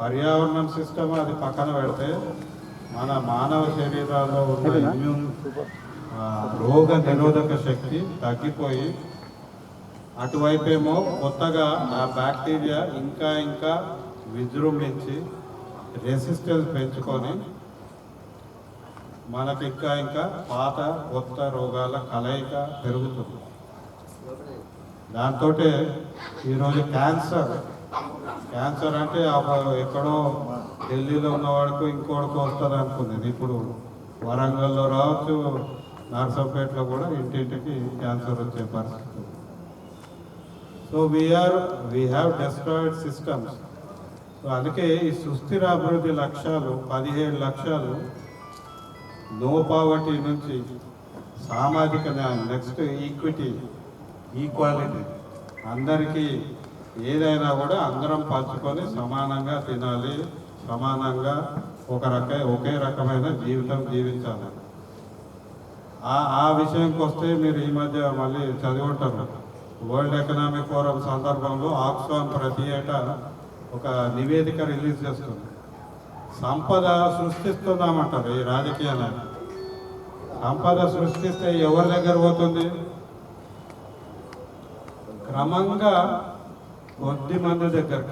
పర్యావరణం సిస్టమ్ అది పక్కన పెడితే మన మానవ శరీరాల్లో ఉన్న ఇమ్యూన్ రోగ నిరోధక శక్తి తగ్గిపోయి అటువైపేమో కొత్తగా ఆ బ్యాక్టీరియా ఇంకా ఇంకా విజృంభించి రెసిస్టెన్స్ పెంచుకొని మనకి ఇంకా ఇంకా పాత కొత్త రోగాల కలయిక పెరుగుతుంది. దాంతో ఈరోజు క్యాన్సర్ అంటే ఎక్కడో ఢిల్లీలో ఉన్నవాడికి ఇంకోటికి వస్తుంది అనుకుంది. ఇప్పుడు వరంగల్లో రావచ్చు, నర్సంపేటలో కూడా ఇంటింటికి క్యాన్సర్ వచ్చే పరిస్థితి. So we have destroyed systems. So అందుకే ఈ సుస్థిర అభివృద్ధి లక్ష్యాలు 17 లక్ష్యాలు నో పావర్టీ నుంచి సామాజిక న్యాయం, నెక్స్ట్ ఈక్వాలిటీ, అందరికీ ఏదైనా కూడా అందరం పంచుకొని సమానంగా తినాలి, సమానంగా ఒకే రకమైన జీవితం జీవించాలి. ఆ విషయంకి వస్తే మీరు ఈ మధ్య మళ్ళీ చదివి ఉంటారు, వరల్డ్ ఎకనామిక్ ఫోరం సందర్భంలో ఆక్స్ఫామ్ ప్రతి ఏటా ఒక నివేదిక రిలీజ్ చేస్తుంది. సంపద సృష్టిస్తున్నామంటారు ఈ రాజకీయ నాయకులు. సంపద సృష్టిస్తే ఎవరి దగ్గర పోతుంది? క్రమంగా కొద్ది మంది దగ్గర,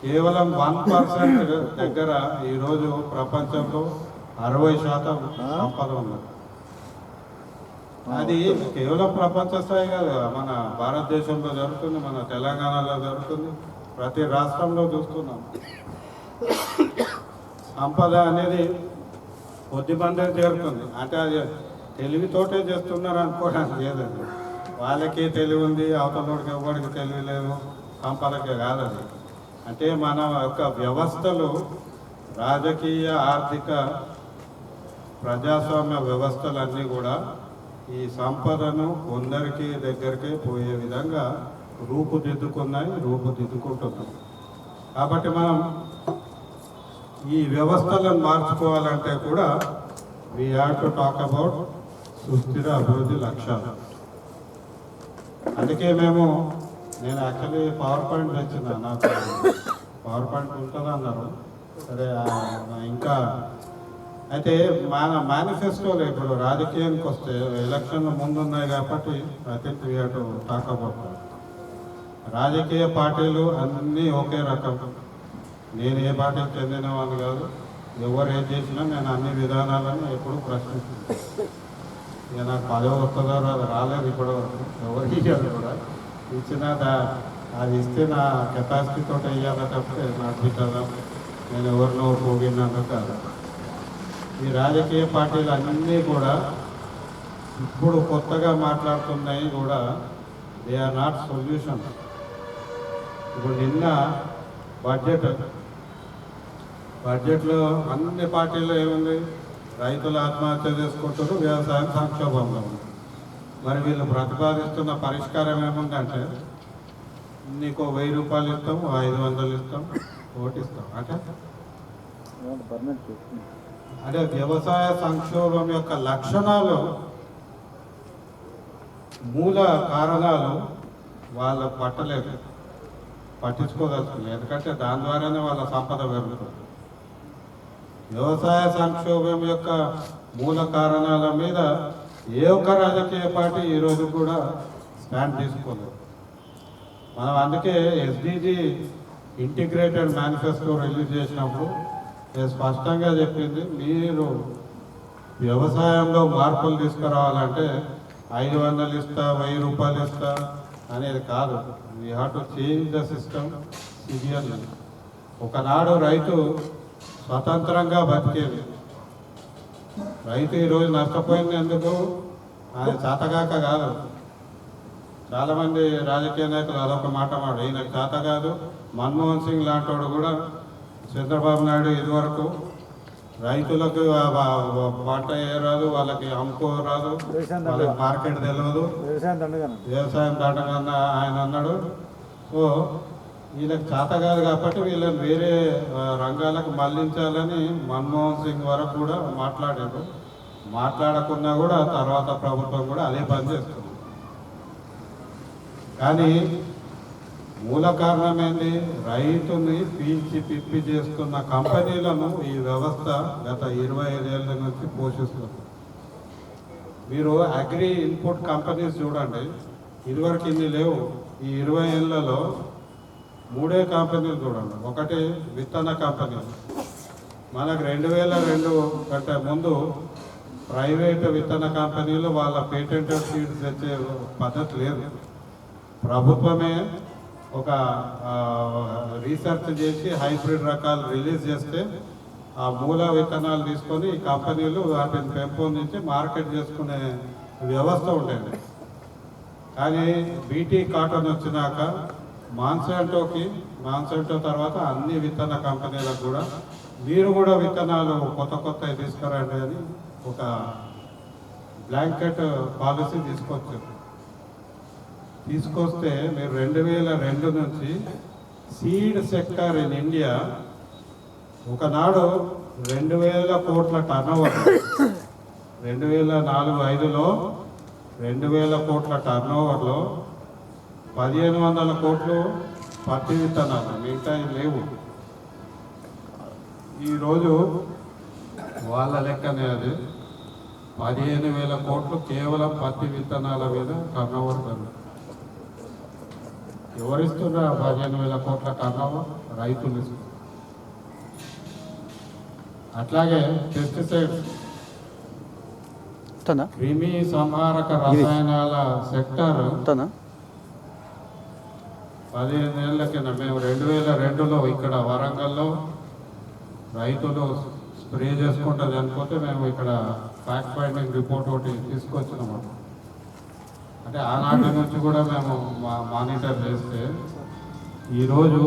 కేవలం 1% దగ్గర ఈరోజు ప్రపంచంలో 60% సంపద ఉన్నది. అది కేవలం ప్రపంచ స్థాయి కాదు, మన భారతదేశంలో జరుగుతుంది, మన తెలంగాణలో జరుగుతుంది, ప్రతి రాష్ట్రంలో చూస్తున్నాం. సంపద అనేది కొద్ది మందికి జరుగుతుంది. అంటే అది తెలివితోటే చేస్తున్నారు అనుకోవడానికి లేదండి. వాళ్ళకి తెలివి ఉంది, అవతలకి ఎవరికి తెలివి లేదు, సంపదకే కాదని. అంటే మన యొక్క వ్యవస్థలు, రాజకీయ ఆర్థిక ప్రజాస్వామ్య వ్యవస్థలన్నీ కూడా ఈ సంపదను కొందరికి దగ్గరికే పోయే విధంగా రూపుదిద్దుకుంటున్నాయి. కాబట్టి మనం ఈ వ్యవస్థలను మార్చుకోవాలంటే కూడా we have to talk about సుస్థిర అభివృద్ధి లక్ష్యాలు. అందుకే నేను యాక్చువల్లీ పవర్ పాయింట్ తెచ్చిన, నాకు పవర్ పాయింట్ ఉంటుంది అన్నారు. సరే ఇంకా అయితే మన మేనిఫెస్టోలో ఇప్పుడు రాజకీయానికి వస్తే ఎలక్షన్లు ముందున్నాయి కాబట్టి I think we have to talk about. రాజకీయ పార్టీలు అన్నీ ఒకే రకం. నేను ఏ పార్టీకి చెందినవాడిని కాదు, ఎవరు ఏం చేసినా నేను అన్ని విధానాలను ఎప్పుడూ ప్రశ్నిస్తున్నాను. ఇక నాకు పదవి వస్తుందో రాలేదు ఇప్పటివరకు, ఎవరికి ఇవ్వాలి కూడా. ఇచ్చినా అది ఇస్తే నా కెపాసిటీతో ఇవ్వాలి తప్పితే నాకు ఇస్తుందా, నేను ఎవరినో పోగినాను కాదు. ఈ రాజకీయ పార్టీలు అన్నీ కూడా ఇప్పుడు కొత్తగా మాట్లాడుతున్నాయి కూడా, దే ఆర్ నాట్ సొల్యూషన్. ఇప్పుడు నిన్న బడ్జెట్లో అన్ని పార్టీల్లో ఏముంది? రైతులు ఆత్మహత్య చేసుకుంటారు, వ్యవసాయం సంక్షోభంలో ఉంది. మరి వీళ్ళు ప్రతిపాదిస్తున్న పరిష్కారం ఏముందంటే, నీకు 1000 రూపాయలు ఇస్తాం, 500 ఇస్తాం, ఓటిస్తాం. అంటే వ్యవసాయ సంక్షోభం యొక్క లక్షణాలు, మూల కారణాలు వాళ్ళ పట్టించుకోదలుచుకోలేదు. ఎందుకంటే దాని ద్వారానే వాళ్ళ సంపద పెరుగుతుంది. వ్యవసాయ సంక్షోభం యొక్క మూల కారణాల మీద ఏ ఒక్క రాజకీయ పార్టీ ఈరోజు కూడా స్టాండ్ తీసుకోలేదు. మనం అందుకే ఎస్డిజి ఇంటిగ్రేటెడ్ మేనిఫెస్టో రిలీజ్ చేసినప్పుడు స్పష్టంగా చెప్పింది, మీరు వ్యవసాయంలో మార్పులు తీసుకురావాలంటే 500 ఇస్తా, 1000 రూపాయలు ఇస్తా అనేది కాదు. We have to change the system severely. ఒకనాడు రైతు స్వతంత్రంగా బతికేది. రైతు ఈరోజు నష్టపోయింది ఎందుకు? ఆయన చేతగాక కాదు. చాలామంది రాజకీయ నాయకులు అదొక మాట ఈయనకు చేత కాదు. మన్మోహన్ సింగ్ లాంటి వాడు కూడా, చంద్రబాబు నాయుడు ఇదివరకు రైతులకు పంట రాదు, వాళ్ళకి అమ్ముకోరాదు, వాళ్ళకి మార్కెట్ తెలియదు, వ్యవసాయం దండగా ఆయన అన్నాడు. సో వీళ్ళకి చేత కాదు కాబట్టి వీళ్ళని వేరే రంగాలకు మళ్లించాలని మన్మోహన్ సింగ్ వరకు కూడా మాట్లాడారు. మాట్లాడకున్నా కూడా తర్వాత ప్రభుత్వం కూడా అదే పని చేస్తుంది. కానీ మూల కారణం ఏంది? రైతుని పీల్చి పిప్పి చేస్తున్న కంపెనీలను ఈ వ్యవస్థ గత 25 ఏళ్ళ నుంచి పోషిస్తుంది. మీరు అగ్రి ఇన్పుట్ కంపెనీస్ చూడండి, ఇదివరకు ఇన్ని లేవు. ఈ 20 ఏళ్లలో 3 కంపెనీలు చూడండి. ఒకటి విత్తన కంపెనీలు. మనకు 2002 కంటే ముందు ప్రైవేట్ విత్తన కంపెనీలు వాళ్ళ పేటెంటెడ్ సీడ్స్ తెచ్చే పద్ధతి లేదు. ప్రభుత్వమే ఒక రీసెర్చ్ చేసి హైబ్రిడ్ రకాలు రిలీజ్ చేస్తే ఆ మూల విత్తనాలు తీసుకొని ఈ కంపెనీలు వాటిని పెంపొందించి మార్కెట్ చేసుకునే వ్యవస్థ ఉండేది. కానీ బీటీ కాటన్ వచ్చినాక మాన్సాంటో తర్వాత అన్ని విత్తన కంపెనీలకు కూడా మీరు కూడా విత్తనాలు కొత్త తీసుకురండి అని ఒక బ్లాంకెట్ పాలసీ తీసుకొస్తే మీరు 2002 నుంచి సీడ్ సెక్టర్ ఇన్ ఇండియా ఒకనాడు 2000 కోట్ల టర్నోవర్, 2004-05లో 2000 కోట్ల టర్నోవర్లో 1500 కోట్లు పత్తి విత్తనాలు, మిగతా లేవు. ఈరోజు వాళ్ళ లెక్కనే అది 15,000 కోట్లు కేవలం పత్తి విత్తనాల మీద టర్నోవర్ జరుగుతుంది. ఎవరిస్తున్నారు 15,000 కోట్ల టర్నోవర్? రైతులు ఇస్తున్నారు. అట్లాగే పెస్టిసైడ్స్, క్రిమి సంహారక రసాయనాల సెక్టర్ 15 ఏళ్ల కింద మేము 2002లో ఇక్కడ వరంగల్లో రైతులు స్ప్రే చేసుకుంటూ చనిపోతే మేము ఇక్కడ ఫ్యాక్ట్ ఫైండింగ్ రిపోర్ట్ ఒకటి తీసుకొచ్చినాము. అంటే ఆనాటి నుంచి కూడా మేము మానిటర్ చేస్తే ఈరోజు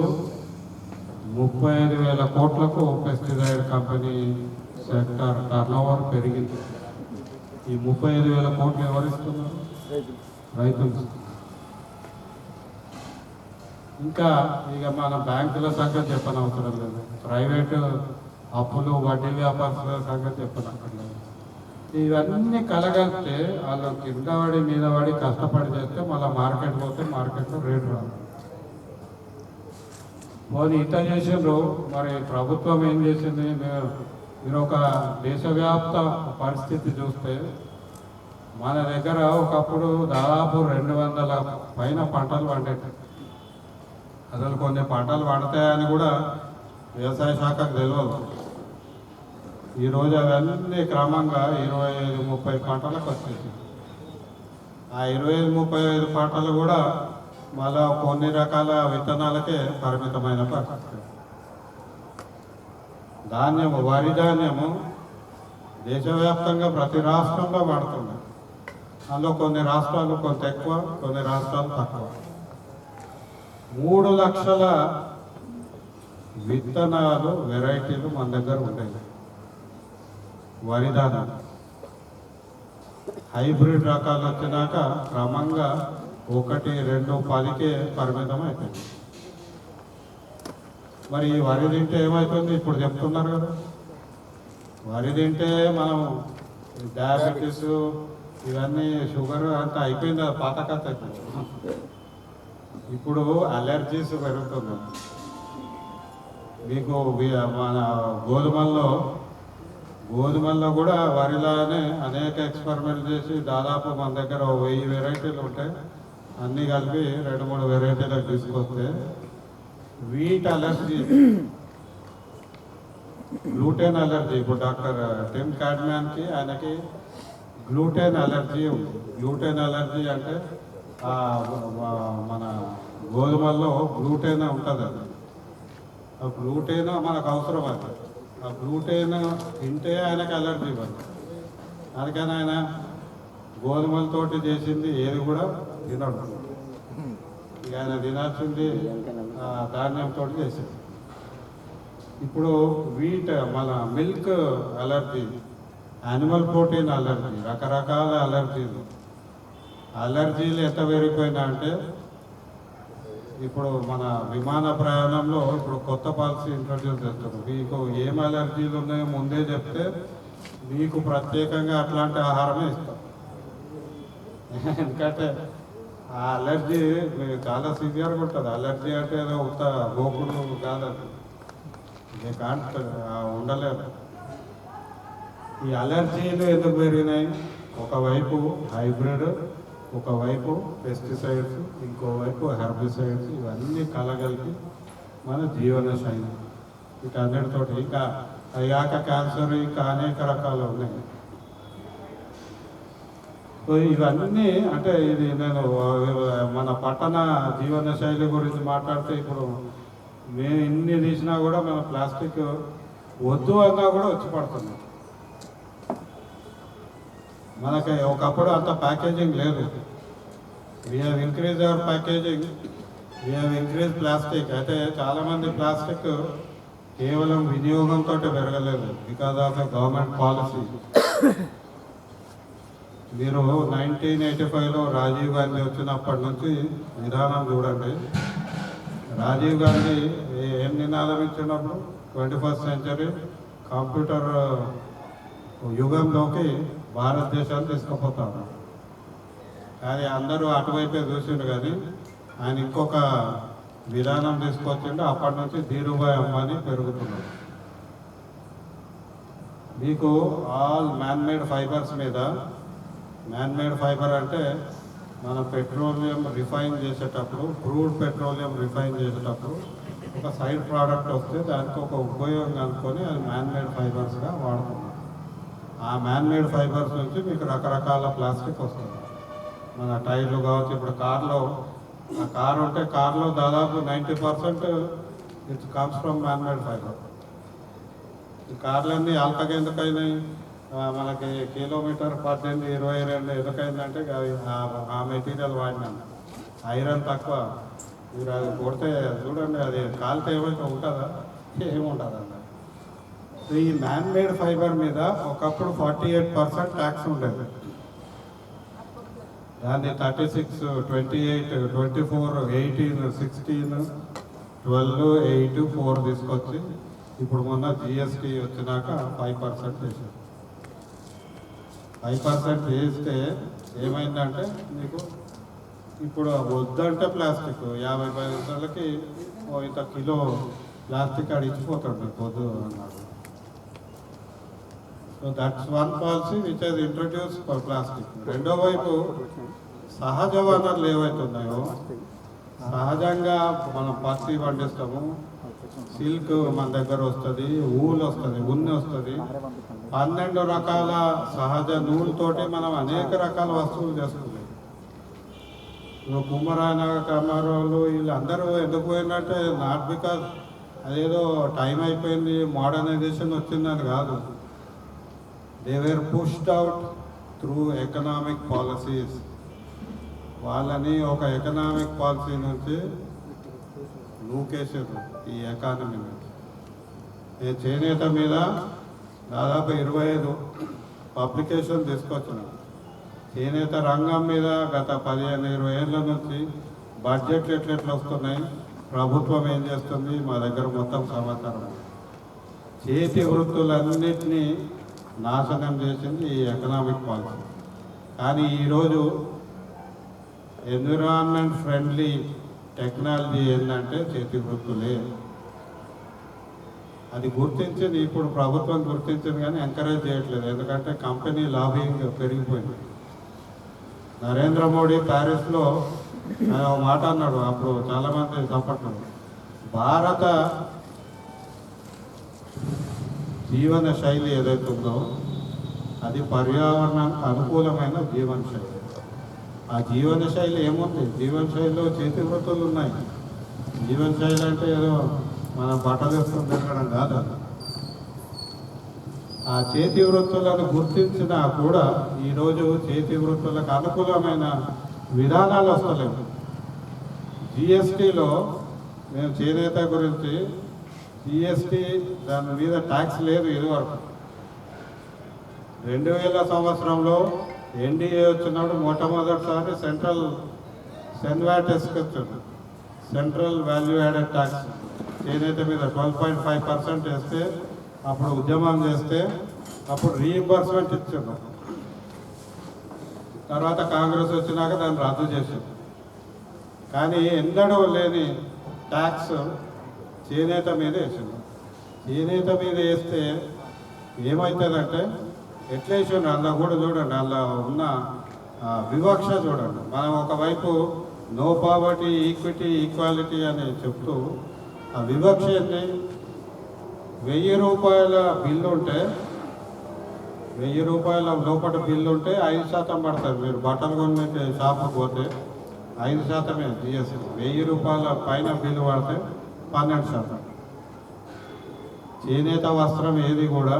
35,000 కోట్లకు పెస్టిసైడ్ కంపెనీ సెక్టర్ టర్నోవర్ పెరిగింది. ఈ 35,000 కోట్లు ఎవరిస్తున్నారు? రైతులు. ఇంకా ఇక మన బ్యాంకుల సంగతి చెప్పనవసరం లేదు, ప్రైవేటు అప్పులు వడ్డీ వ్యాపారుల సంగతి చెప్పనక్కర్లేదు. ఇవన్నీ కలగలిపితే వాళ్ళు కింద పడి మీద పడి కష్టపడి చేస్తే మళ్ళీ మార్కెట్ పోతే మార్కెట్లో రేటు రాదు. వాళ్ళు ఇంత చేసిండ్రు, మరి ప్రభుత్వం ఏం చేసింది? మీరు ఒక దేశవ్యాప్త పరిస్థితి చూస్తే మన దగ్గర ఒకప్పుడు దాదాపు 200 పైన పంటలు పండేవి. అసలు కొన్ని పంటలు పండుతాయని కూడా వ్యవసాయ శాఖకు తెలియదు. ఈరోజు అవన్నీ క్రమంగా 25-30 పంటలకు వచ్చేసి ఆ 25-35 పంటలు కూడా మళ్ళా కొన్ని రకాల విత్తనాలకే పరిమితమైన పరిస్థితి. వరి ధాన్యము దేశవ్యాప్తంగా ప్రతి రాష్ట్రంలో వాడుతుంది. అందులో కొన్ని రాష్ట్రాలు కొంత ఎక్కువ, కొన్ని రాష్ట్రాలు తక్కువ. 3 లక్షల విత్తనాలు వెరైటీలు మన దగ్గర ఉంటాయి. వరి ధాన్యం హైబ్రిడ్ రకాలు వచ్చినాక క్రమంగా 1, 2, 10కే పరిమితం అయిపోయింది. మరి ఈ వరి తింటే ఏమవుతుంది? ఇప్పుడు చెప్తున్నారు కదా, వరి తింటే మనం డయాబెటీస్ ఇవన్నీ షుగర్ అంతా అయిపోయింది, పాత కథ అయిపోయింది. ఇప్పుడు అలర్జీస్ పెరుగుతుంది. మీకు మన గోధుమల్లో కూడా వరిలానే అనేక ఎక్స్పెరిమెంట్ చేసి దాదాపు మన దగ్గర 1000 వెరైటీలు ఉంటాయి. అన్నీ కలిపి 2-3 వెరైటీలకు తీసుకొస్తే వీట్ అలర్జీ, గ్లూటెన్ అలర్జీ, ఇప్పుడు డాక్టర్ టిమ్ కాడ్మ్యాన్కి ఆయనకి గ్లూటెన్ అలర్జీ ఉంది. గ్లూటెన్ అలర్జీ అంటే మన గోధుమల్లో గ్లూటెన్ ఉంటుంది. ఆ గ్లూటెన్ మనకు అవసరం అది. ఆ గ్లూటెన్ తింటే ఆయనకు అలర్జీ పడుతుంది. అందుకని ఆయన గోధుమలతోటి చేసింది ఏది కూడా తినడు. ఇక ఆయన తినాల్సింది ధాన్యంతో చేసింది. ఇప్పుడు వీట్ మన milk allergy, animal protein allergy, రకరకాల అలర్జీలు ఎంత పెరిగిపోయినా అంటే ఇప్పుడు మన విమాన ప్రయాణంలో ఇప్పుడు కొత్త పాలసీ ఇంట్రడ్యూస్ చేస్తారు. మీకు ఏం అలర్జీలు ఉన్నాయో ముందే చెప్తే మీకు ప్రత్యేకంగా అట్లాంటి ఆహారమే ఇస్తాం. ఎందుకంటే ఆ అలర్జీ చాలా సివియర్గా ఉంటుంది. అలర్జీ అంటే ఏదో ఉత్త గోకుడు కాదు, అది కాంట్ ఉండలేదు. ఈ అలర్జీలు ఎందుకు పెరిగినాయి? ఒకవైపు హైబ్రిడ్, ఒకవైపు పెస్టిసైడ్స్, ఇంకోవైపు హెర్బిసైడ్స్, ఇవన్నీ కలగలిపి మన జీవన శైలి వీటన్నిటితోటి ఇంకా అయ్యాక క్యాన్సర్ ఇంకా అనేక రకాలు ఉన్నాయి. సో ఇవన్నీ అంటే ఇది నేను మన పట్టణ జీవన శైలి గురించి మాట్లాడితే ఇప్పుడు మేము ఇన్ని తీసినా కూడా మన ప్లాస్టిక్ వద్దు అన్నా కూడా వచ్చి పడుతున్నాం. మనకి ఒకప్పుడు అంత ప్యాకేజింగ్ లేదు. We have increase hour packaging, we have increase plastic. అయితే చాలామంది ప్లాస్టిక్ కేవలం వినియోగంతో పెరగలేదు, because of the government policy. మీరు 1985లో రాజీవ్ గాంధీ వచ్చినప్పటి నుంచి విధానం చూడండి. రాజీవ్ గాంధీ ఏం నినాదం ఇచ్చినప్పుడు 21st సెంచరీ కంప్యూటర్ యుగంలోకి భారతదేశాన్ని తీసుకుపోతారు. కానీ అందరూ అటువైపే చూసిండు, కానీ ఆయన ఇంకొక విధానం తీసుకొచ్చిండు. అప్పటి నుంచి ధీరుభాయ్ అంబానీ పెరుగుతున్నారు. మీకు ఆల్ మ్యాన్మేడ్ ఫైబర్స్ మీద, మ్యాన్మేడ్ ఫైబర్ అంటే మన పెట్రోలియం రిఫైన్ చేసేటప్పుడు, క్రూడ్ పెట్రోలియం రిఫైన్ చేసేటప్పుడు ఒక సైడ్ ప్రోడక్ట్ వస్తే దానికి ఒక ఉపయోగం అనుకొని అది మ్యాన్మేడ్ ఫైబర్స్గా వాడుతున్నారు. ఆ మ్యాన్మేడ్ ఫైబర్స్ నుంచి మీకు రకరకాల ప్లాస్టిక్ వస్తుంది. మన టైర్లు కావచ్చు, ఇప్పుడు కార్లో ఆ కార్ ఉంటే కార్లో దాదాపు 90% it's comes from man-made fibre. ఈ కార్లన్నీ ఆల్కగా ఎందుకైనాయి? మనకి కిలోమీటర్ 18-22 ఎందుకైందంటే ఆ మెటీరియల్ వాడినాం. ఐరన్ తక్కువ. మీరు అది కొడితే చూడండి, అది కాలితే ఏమైతే ఉంటుందా? ఏముంటుంది అన్న. ఈ మ్యాన్మేడ్ ఫైబర్ మీద ఒకప్పుడు 48% ట్యాక్స్ ఉండేది. దాన్ని 36, 28, 24, 18, 16, 12, 8, 4 తీసుకొచ్చి ఇప్పుడు మొన్న జిఎస్టీ వచ్చినాక 5% వేసారు. 5% వేస్తే ఏమైందంటే మీకు ఇప్పుడు వద్దంటే ప్లాస్టిక్ 50 పైసలకి ఇంత కిలో ప్లాస్టిక్ అడిచిపోతాడు మీకు వద్దు అన్నాడు. So that's one policy which he's introduce for plastic. రెండో వైపు సహజ వనరులు ఏవైతే ఉన్నాయో, సహజంగా మనం పత్తి పండిస్తాము, సిల్క్ మన దగ్గర వస్తుంది, ఊలు వస్తుంది, ఉన్ని వస్తుంది. 12 రకాల సహజ నూలుతోటి మనం అనేక రకాల వస్తువులు చేస్తున్నాం. కుమ్మరాయన కమ్మారోళ్ళు వీళ్ళందరూ ఎందుకు పోయినట్టే, నాట్ బికాజ్ అదేదో టైం అయిపోయింది మోడర్నైజేషన్ వచ్చిందని కాదు. They were pushed out through economic policies. వాళ్ళని ఒక ఎకనామిక్ పాలసీ నుంచి నూకేసారు ఈ ఎకానమీ నుంచి. నేను చేనేత మీద దాదాపు 25 పబ్లికేషన్ తీసుకొచ్చినాను. చేనేత రంగం మీద గత 15-20 ఏళ్ళ నుంచి బడ్జెట్లు ఎట్లెట్లా వస్తున్నాయి, ప్రభుత్వం ఏం చేస్తుంది, మా దగ్గర మొత్తం సమాచారం. చేతి వృత్తులన్నింటినీ నాశనం చేసింది ఈ ఎకనామిక్ పాలసీ. కానీ ఈరోజు ఎన్విరాన్మెంట్ ఫ్రెండ్లీ టెక్నాలజీ ఏంటంటే చేతి వృత్తులే. అది గుర్తించింది, ఇప్పుడు ప్రభుత్వం గుర్తించింది కానీ ఎంకరేజ్ చేయట్లేదు. ఎందుకంటే కంపెనీ లాబింగ్ పెరిగిపోయింది. నరేంద్ర మోడీ ప్యారిస్లో ఆయన ఒక మాట అన్నాడు, అప్పుడు చాలామంది చప్పట్లు. భారత జీవన శైలి ఏదైతే ఉందో అది పర్యావరణానికి అనుకూలమైన జీవన శైలి. ఆ జీవన శైలి ఏముంది? జీవన శైలిలో చేతి వృత్తులు ఉన్నాయి. జీవన శైలి అంటే ఏదో మనం బట్టలు వేసుకొని తిరగడం కాదు. ఆ చేతి వృత్తులను గుర్తించినా కూడా ఈరోజు చేతి వృత్తులకు అనుకూలమైన విధానాలు వస్తలేవు. జిఎస్టీలో మేము చేనేత గురించి జిఎస్టీ దాని మీద ట్యాక్స్ లేదు ఇదివరకు. 2000 సంవత్సరంలో ఎన్డీఏ వచ్చినప్పుడు మొట్టమొదటిసారి సెన్వాట్ వేసుకొచ్చాడు, సెంట్రల్ వాల్యూ యాడెడ్ ట్యాక్స్. చేనేత మీద 12.5% వేస్తే అప్పుడు ఉద్యమం చేస్తే అప్పుడు రీఇంబర్స్మెంట్ ఇచ్చాడు. తర్వాత కాంగ్రెస్ వచ్చినాక దాన్ని రద్దు చేశారు. కానీ ఎన్నడూ లేని ట్యాక్స్ చేనేత మీద వేసింది. చేనేత మీద వేస్తే ఏమవుతుందంటే ఎట్లా వేసిండు అందులో కూడా చూడండి, అందులో ఉన్న వివక్ష చూడండి. మనం ఒకవైపు నో పావర్టీ, ఈక్విటీ, ఈక్వాలిటీ అని చెప్తూ ఆ వివక్ష ఏంటి? 1000 రూపాయల బిల్లు ఉంటే 1000 రూపాయల లోపల బిల్లు ఉంటే 5% పడుతుంది. మీరు బట్టలు కొనే షాపుకి పోతే 5%మే జిఎస్టీ. 1000 రూపాయల పైన బిల్లు పడితే 12%. చేనేత వస్త్రం ఏది కూడా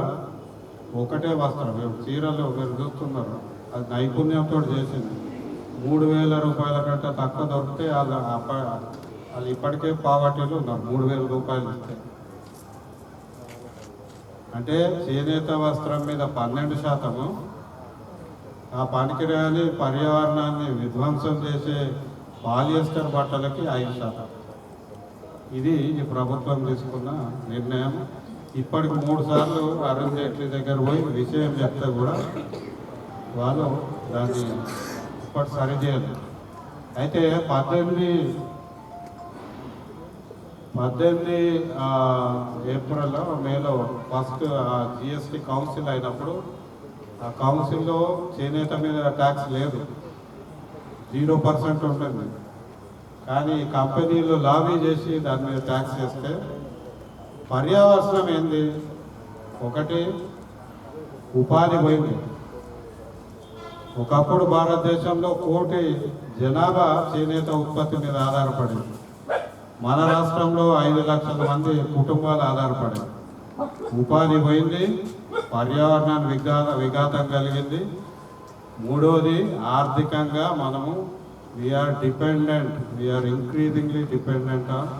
ఒకటే వస్త్రం. చీరలు మీరు చూస్తున్నారు, అది నైపుణ్యంతో చేసింది. 3000 రూపాయల కంటే తక్కువ దొరికితే వాళ్ళు ఇప్పటికే పావర్టీలో ఉన్నారు. 3000 రూపాయలు ఇస్తే అంటే చేనేత వస్త్రం మీద 12%, ఆ పనికిరాని పర్యావరణాన్ని విధ్వంసం చేసే పాలియస్టర్ బట్టలకి 5%. ఇది ఈ ప్రభుత్వం తీసుకున్న నిర్ణయం. ఇప్పటికి 3 సార్లు అరుణ్ జైట్లీ దగ్గర పోయి విషయం చెప్తే కూడా వాళ్ళు దాన్ని ఇప్పటి సరిచేయలేదు. అయితే 18 ఏప్రిల్ మేలో ఫస్ట్ జిఎస్టీ కౌన్సిల్ అయినప్పుడు ఆ కౌన్సిల్లో చేనేత మీద ట్యాక్స్ లేదు, 0% ఉంటుంది. కానీ కంపెనీలు లాబీ చేసి దాని మీద ట్యాక్స్ చేస్తే పర్యావరణం ఏంది? ఒకటి ఉపాధి పోయింది. ఒకప్పుడు భారతదేశంలో 1 కోటి జనాభా చేనేత ఉత్పత్తి మీద ఆధారపడింది. మన రాష్ట్రంలో 5 లక్షల మంది కుటుంబాలు ఆధారపడాయి. ఉపాధి పోయింది, పర్యావరణాన్ని విఘాతం కలిగింది. మూడోది ఆర్థికంగా మనము we are increasingly dependent on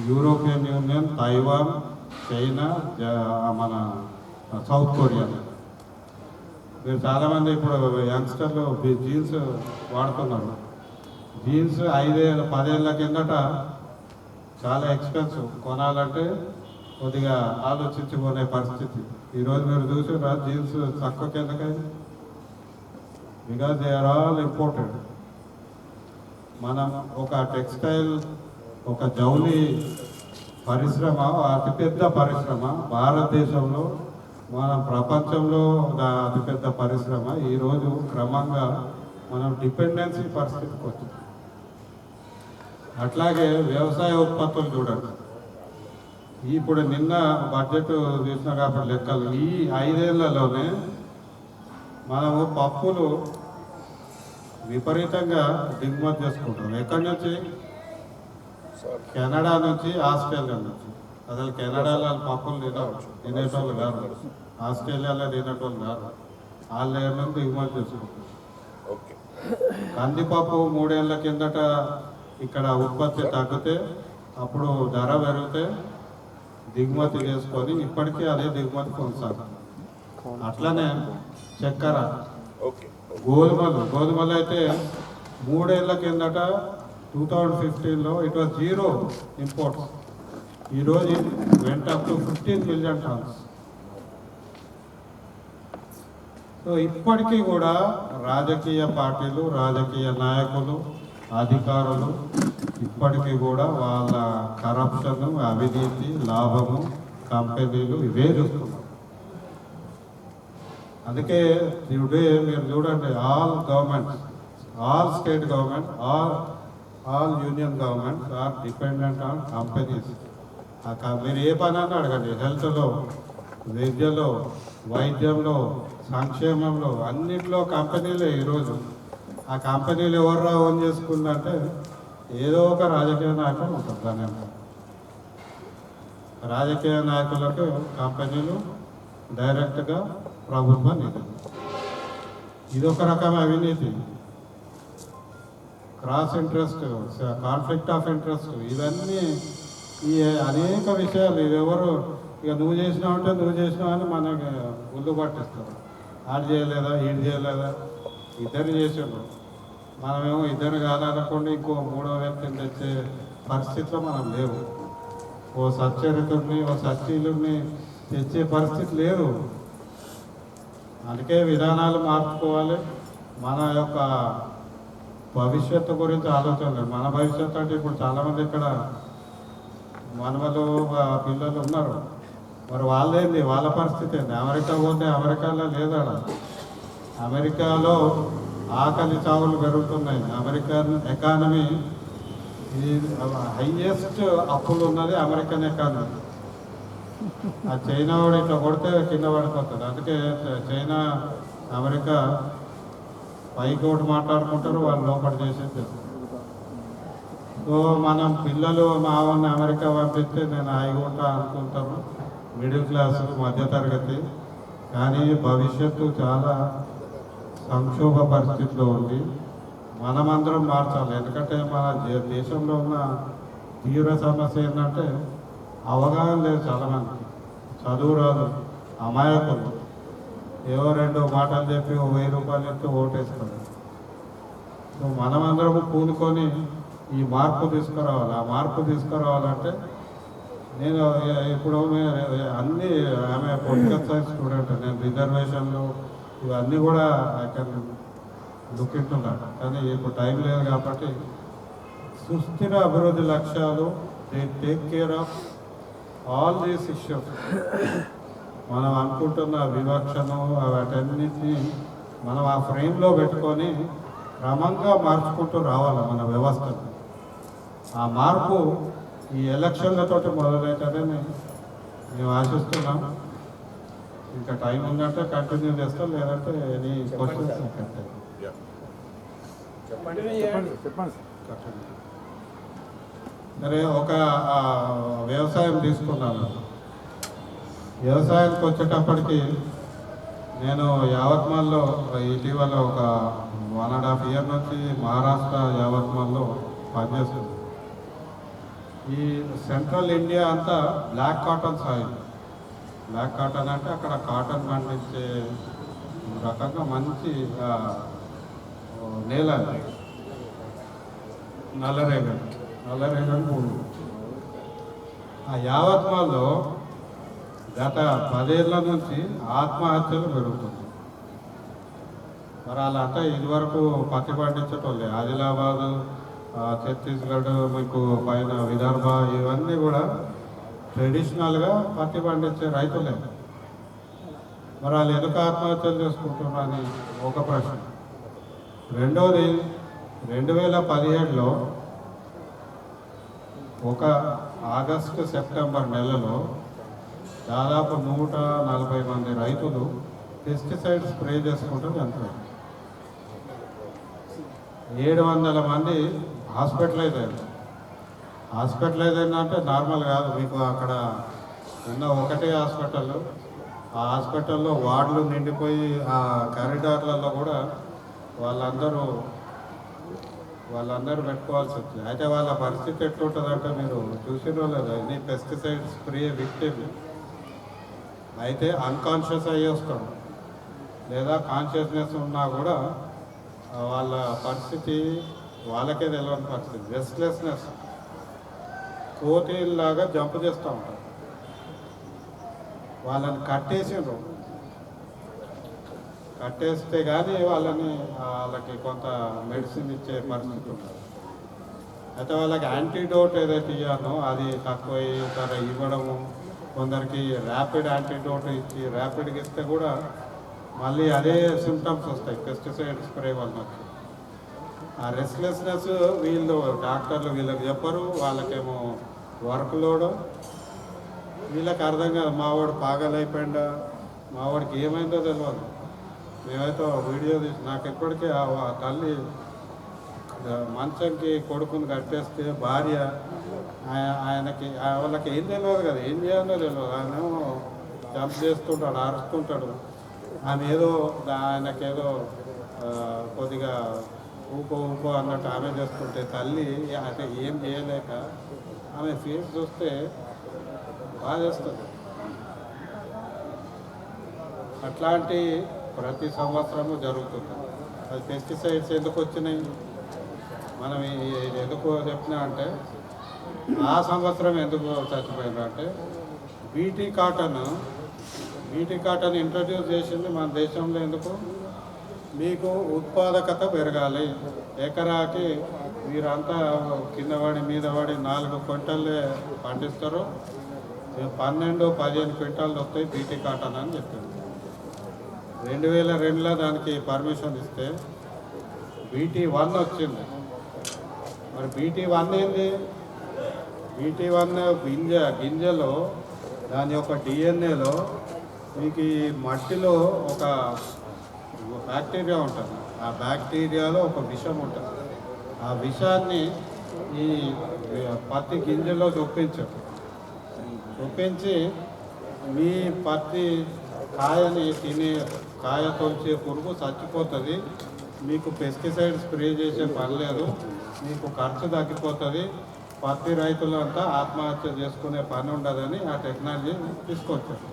European Union, Taiwan, China, మన సౌత్ కొరియా. మీరు చాలామంది ఇప్పుడు యంగ్స్టర్లు జీన్స్ వాడుతున్నారు. జీన్స్ 5-10 ఏళ్ళ కిందట చాలా ఎక్స్పెన్సివ్, కొనాలంటే కొద్దిగా ఆలోచించి కొనే పరిస్థితి. ఈరోజు మీరు చూసారా జీన్స్ తక్కువ కిందకైంది? Because they are all imported. మనం ఒక టెక్స్టైల్, ఒక జౌలి పరిశ్రమ, అతిపెద్ద పరిశ్రమ భారతదేశంలో, మన ప్రపంచంలో అతిపెద్ద పరిశ్రమ. ఈరోజు క్రమంగా మనం డిపెండెన్సీ పరిస్థితికి వచ్చింది. అట్లాగే వ్యవసాయ ఉత్పత్తులు చూడండి. ఇప్పుడు నిన్న బడ్జెట్ చూసిన కాబట్టి లెక్కలు, ఈ 5 ఏళ్లలోనే మనము పప్పులు విపరీతంగా దిగుమతి చేసుకుంటాం. ఎక్కడి నుంచి? కెనడా నుంచి, ఆస్ట్రేలియా నుంచి. అసలు కెనడాలో పప్పులు తినేటోళ్ళు కాదు, ఆస్ట్రేలియాలో తినేటోళ్ళు కాదు. వాళ్ళ నుంచి దిగుమతి చేసుకుంటాం. కందిపప్పు 3 ఏళ్ల కిందట ఇక్కడ ఉత్పత్తి తగ్గితే అప్పుడు ధర పెరిగితే దిగుమతి చేసుకొని ఇప్పటికీ అదే దిగుమతి కొనసాగుతుంది. అట్లనే చక్కెర, గోధుమలు అయితే 3 ఏళ్ల కిందట 2015లో ఇట్ వాజ్ 0 ఇంపోర్ట్స్. ఈరోజు వెంట up to 15 million tons. So ఇప్పటికీ కూడా రాజకీయ పార్టీలు, రాజకీయ నాయకులు, అధికారులు ఇప్పటికీ కూడా వాళ్ళ కరప్షన్, అవినీతి, లాభము, కంపెనీలు ఇవే చూస్తున్నారు. అందుకే టుడే మీరు చూడండి, all governments, all state government, all union governments are dependent on companies. మీరు ఏ పని అన్నా అడగండి, హెల్త్లో, విద్యలో, వైద్యంలో, సంక్షేమంలో, అన్నింటిలో కంపెనీలే. ఈరోజు ఆ కంపెనీలు ఎవర్రా ఓన్ చేసుకుందంటే ఏదో ఒక రాజకీయ నాయకులు ఉంటారు. దాని రాజకీయ నాయకులకు కంపెనీలు డైరెక్ట్గా ప్రభుత్వ నిధులు. ఇదొక రకం అవినీతి, cross interest, conflict of interest, ఇవన్నీ ఈ అనేక విషయాలు. ఇవెవరు ఇక నువ్వు చేసినావు అంటే నువ్వు చేసినావు అని మనకి ముందు పట్టిస్తారు. ఆడు చేయలేదా, ఈడు చేయలేదా, ఇద్దరు చేసిండ్రు, మనమేమో ఇద్దరు కాదనుకోండి ఇంకో 3వ వ్యక్తిని తెచ్చే పరిస్థితిలో మనం లేవు. ఓ సచ్చరితుడిని, ఓ సచ్చీలుని తెచ్చే పరిస్థితి లేదు. అందుకే విధానాలు మార్చుకోవాలి. మన యొక్క భవిష్యత్తు గురించి ఆలోచన లేదు. మన భవిష్యత్తు అంటే ఇప్పుడు చాలామంది ఇక్కడ మనవలు పిల్లలు ఉన్నారు. మరి వాళ్ళేంది, వాళ్ళ పరిస్థితి ఏంది? అమెరికా పోతే అమెరికాలో లేదాడ. అమెరికాలో ఆకలి చావులు పెరుగుతున్నాయి. అమెరికన్ ఎకానమీ ఈ హైయెస్ట్ అప్పులు ఉన్నది అమెరికన్ ఎకానమీ. ఆ చైనా వాడు ఇట్లా కొడితే కింద పడిపోతుంది. అందుకే చైనా అమెరికా పైకి ఒకటి మాట్లాడుకుంటారు, వాళ్ళు లోపల చేసేది. సో మనం పిల్లలు మా వాళ్ళని అమెరికా పంపిస్తే నేను హాయిగా అనుకుంటాను, మిడిల్ క్లాసు మధ్యతరగతి. కానీ భవిష్యత్తు చాలా సంక్షోభ పరిస్థితిలో ఉంది. మనమందరం మార్చాలి. ఎందుకంటే మన దేశంలో ఉన్న తీవ్ర సమస్య ఏంటంటే అవగాహన లేదు. చాలామందికి చదువు రాదు, అమాయకులు. ఏవో 2 మాటలు చెప్పి 1000 రూపాయలు ఇస్తే ఓటేస్తారు. సో మనమందరం కూనుకొని ఈ మార్పు తీసుకురావాలి. ఆ మార్పు తీసుకురావాలంటే నేను ఇప్పుడు అన్నీ ఆమె పొలిటికల్ సైన్స్ స్టూడెంట్, నేను రిజర్వేషన్లు ఇవన్నీ కూడా దుఃఖిస్తున్నాను. కానీ ఇప్పుడు టైం లేదు కాబట్టి సుస్థిర అభివృద్ధి లక్ష్యాలు take care of all these issues. మనం అనుకుంటున్న వివక్షను వాటన్నిటినీ మనం ఆ ఫ్రేమ్లో పెట్టుకొని క్రమంగా మార్చుకుంటూ రావాలి మన వ్యవస్థను. ఆ మార్పు ఈ ఎలక్షన్లతోటి మొదలవుతుందని మేము ఆశిస్తున్నాం. ఇంకా టైం ఉందంటే కంటిన్యూ చేస్తాం, లేదంటే ఎనీ క్వశ్చన్స్ సరే. ఒక వ్యవసాయం తీసుకున్నాను. వ్యవసాయానికి వచ్చేటప్పటికి నేను యావత్మాల్లో ఇటీవల ఒక 1.5 year నుంచి మహారాష్ట్ర యావత్మాల్లో పనిచేస్తుంది. ఈ సెంట్రల్ ఇండియా అంతా black cotton soil. Black cotton అంటే అక్కడ కాటన్ పండించే రకంగా మంచి నేల, నల్లరేగడి భూమి. ఆ యావత్మాల్లో గత 10 ఏళ్ల నుంచి ఆత్మహత్యలు పెరుగుతుంది. మరి వాళ్ళంతా ఇదివరకు పత్తి పండించటోళ్ళే. ఆదిలాబాదు, ఛత్తీస్గఢ్, మీకు పైన విదర్భ, ఇవన్నీ కూడా ట్రెడిషనల్గా పత్తి పండించే రైతులే. మరి వాళ్ళు ఎందుకు ఆత్మహత్యలు చేసుకుంటున్నారు అని ఒక ప్రశ్న. రెండోది, 2017లో ఒక ఆగస్టు సెప్టెంబర్ నెలలో దాదాపు 140 మంది రైతులు పెస్టిసైడ్ స్ప్రే చేసుకుంటూ చనిపోయారు. 700 మంది హాస్పిటలైజ్ అయ్యారు. హాస్పిటలైజ్ అయిందంటే నార్మల్ కాదు. మీకు అక్కడ ఉన్న ఒకటే హాస్పిటల్, ఆ హాస్పిటల్లో వార్డులు నిండిపోయి ఆ కారిడార్లలో కూడా వాళ్ళందరూ పెట్టుకోవాల్సి వచ్చింది. అయితే వాళ్ళ పరిస్థితి ఎట్లుంటుందంటే మీరు చూసినో లేదా, ఇది పెస్టిసైడ్ స్ప్రే విక్టిమ్ అయితే అన్కాన్షియస్ అయ్యి వస్తాడు, లేదా కాన్షియస్నెస్ ఉన్నా కూడా వాళ్ళ పరిస్థితి వాళ్ళకే తెలియని పరిస్థితి. రెస్ట్లెస్నెస్, కోతిలాగా జంప్ చేస్తూ ఉంటారు. వాళ్ళని కట్టేస్తే కానీ వాళ్ళకి కొంత మెడిసిన్ ఇచ్చే పరిస్థితి ఉంటుంది. అయితే వాళ్ళకి యాంటీడోట్ ఏదైతే ఇవ్వాలో అది తక్కువ ఇవ్వడము, కొందరికి ర్యాపిడ్ యాంటీడోట్ ఇచ్చి ర్యాపిడ్గా ఇస్తే కూడా మళ్ళీ అదే సిమ్టమ్స్ వస్తాయి పెస్టిసైడ్ స్ప్రే వల్ల. ఆ రెస్ట్లెస్నెస్ డాక్టర్లు వీళ్ళకి చెప్పరు, వాళ్ళకేమో వర్క్ లోడ్. వీళ్ళకి అర్థం కాదు, మావాడు పాగలైపోయిందా, మావాడికి ఏమైందో తెలియదు. మేమైతే వీడియో తీసి నాకు ఎప్పటికీ ఆ తల్లి మంచంకి కొడుకుని కట్టేస్తే భార్య వాళ్ళకి ఏం తెలియదు కదా, ఏం చేయాలో తెలియదు. ఆయనేమో జంప్ చేస్తుంటాడు, అరుస్తుంటాడు. ఆమె ఆయనకేదో కొద్దిగా ఊపో అన్నట్టు ఆమె చేస్తుంటే తల్లి అంటే ఏం చేయలేక ఆమె ఫేస్ చూస్తే బాగా చేస్తుంది. అట్లాంటి ప్రతి సంవత్సరము జరుగుతుంది. అది పెస్టిసైడ్స్ ఎందుకు వచ్చినాయి, మనం ఎందుకు చెప్పినా అంటే ఆ సంవత్సరం ఎందుకు చచ్చిపోయినా అంటే బీటీ కాటన్ ఇంట్రడ్యూస్ చేసింది మన దేశంలో. ఎందుకు? మీకు ఉత్పాదకత పెరగాలి, ఎకరాకి మీరంతా కింద పడి మీద పడి 4 క్వింటాలే పండిస్తారు, 12-15 క్వింటాలు వస్తాయి బీటీ కాటన్ అని చెప్పింది. 2002లో దానికి పర్మిషన్ ఇస్తే BT1 వచ్చింది. మరి BT1 ఏంది? BT1 గింజలో దాని యొక్క డిఎన్ఏలో మీకు ఈ మట్టిలో ఒక బ్యాక్టీరియా ఉంటుంది. ఆ బ్యాక్టీరియాలో ఒక విషం ఉంటుంది. ఆ విషాన్ని ఈ పత్తి గింజలో చొప్పించి మీ పత్తి కాయని తినే కాయ తొలిచే పురుగు చచ్చిపోతుంది. మీకు పెస్టిసైడ్ స్ప్రే చేసే పని లేదు, మీకు ఖర్చు తగ్గిపోతుంది, పత్తి రైతులంతా ఆత్మహత్య చేసుకునే పని ఉండదని ఆ టెక్నాలజీ తీసుకొచ్చారు.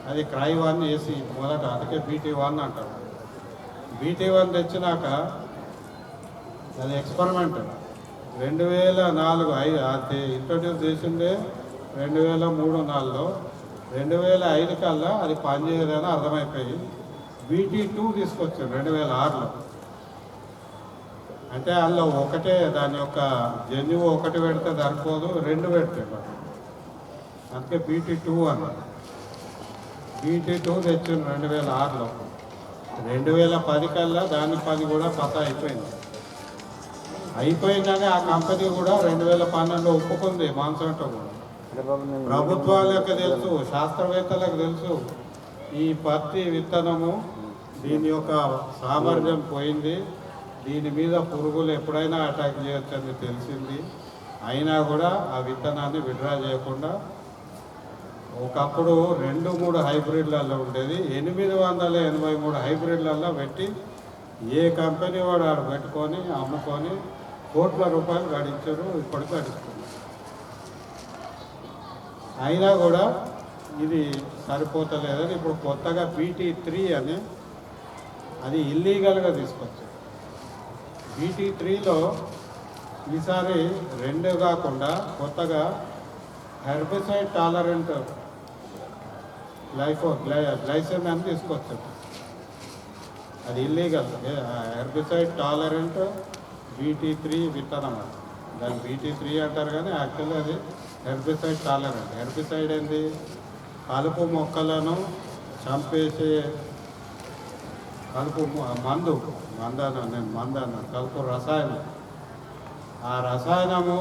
అది క్రై1 ఏసీ మొదట, అందుకే BT1 అంటారు. BT1 తెచ్చినాక అది ఎక్స్పెరిమెంట్ 2004 అది ఇంట్రొడ్యూస్ చేసిందే 2003-04లో. 2005 కల్లా అది పనిచేయదని అర్థమైపోయి BT2 తీసుకొచ్చారు 2006లో. అంటే అందులో ఒకటే దాని యొక్క జన్యువు ఒకటి పెడితే సరిపోదు, 2 పెడతాడు. అందుకే BT2 అన్నారు. BT2 తెచ్చింది 2006లో. 2010 కల్లా దాని పని కూడా పతా అయిపోయిందని ఆ కంపెనీ కూడా 2012లో ఒప్పుకుంది. మాన్సాంటో కూడా. ప్రభుత్వాలకు తెలుసు, శాస్త్రవేత్తలకు తెలుసు ఈ పత్తి విత్తనము దీని యొక్క సామర్థ్యం పోయింది, దీని మీద పురుగులు ఎప్పుడైనా అటాక్ చేయొచ్చని తెలిసింది. అయినా కూడా ఆ విత్తనాన్ని విడ్రా చేయకుండా ఒకప్పుడు 2-3 హైబ్రిడ్లలో ఉండేది, 883 హైబ్రిడ్లలో పెట్టి ఏ కంపెనీ వాడు ఆడ పెట్టుకొని అమ్ముకొని కోట్ల రూపాయలు గడించారు, ఇప్పటికీ గడిస్తున్నారు. అయినా కూడా ఇది సరిపోతలేదని ఇప్పుడు కొత్తగా BT3 అని అది ఇల్లీగల్గా తీసుకొచ్చారు. BT3లో ఈసారి 2 కాకుండా కొత్తగా హెర్బిసైడ్ టాలరెంట్ గ్లైసిన్ అని తీసుకొచ్చారు. అది ఇల్లీగల్. హెర్బిసైడ్ టాలరెంట్ BT3 విత్తనం. దాన్ని BT3 అంటారు కానీ యాక్చువల్లీ అది హెర్బిసైడ్ టాలరెంట్. హెర్బిసైడ్ ఏంది? కలుపు మొక్కలను చంపేసే కలుపు కలుపు రసాయనం. ఆ రసాయనము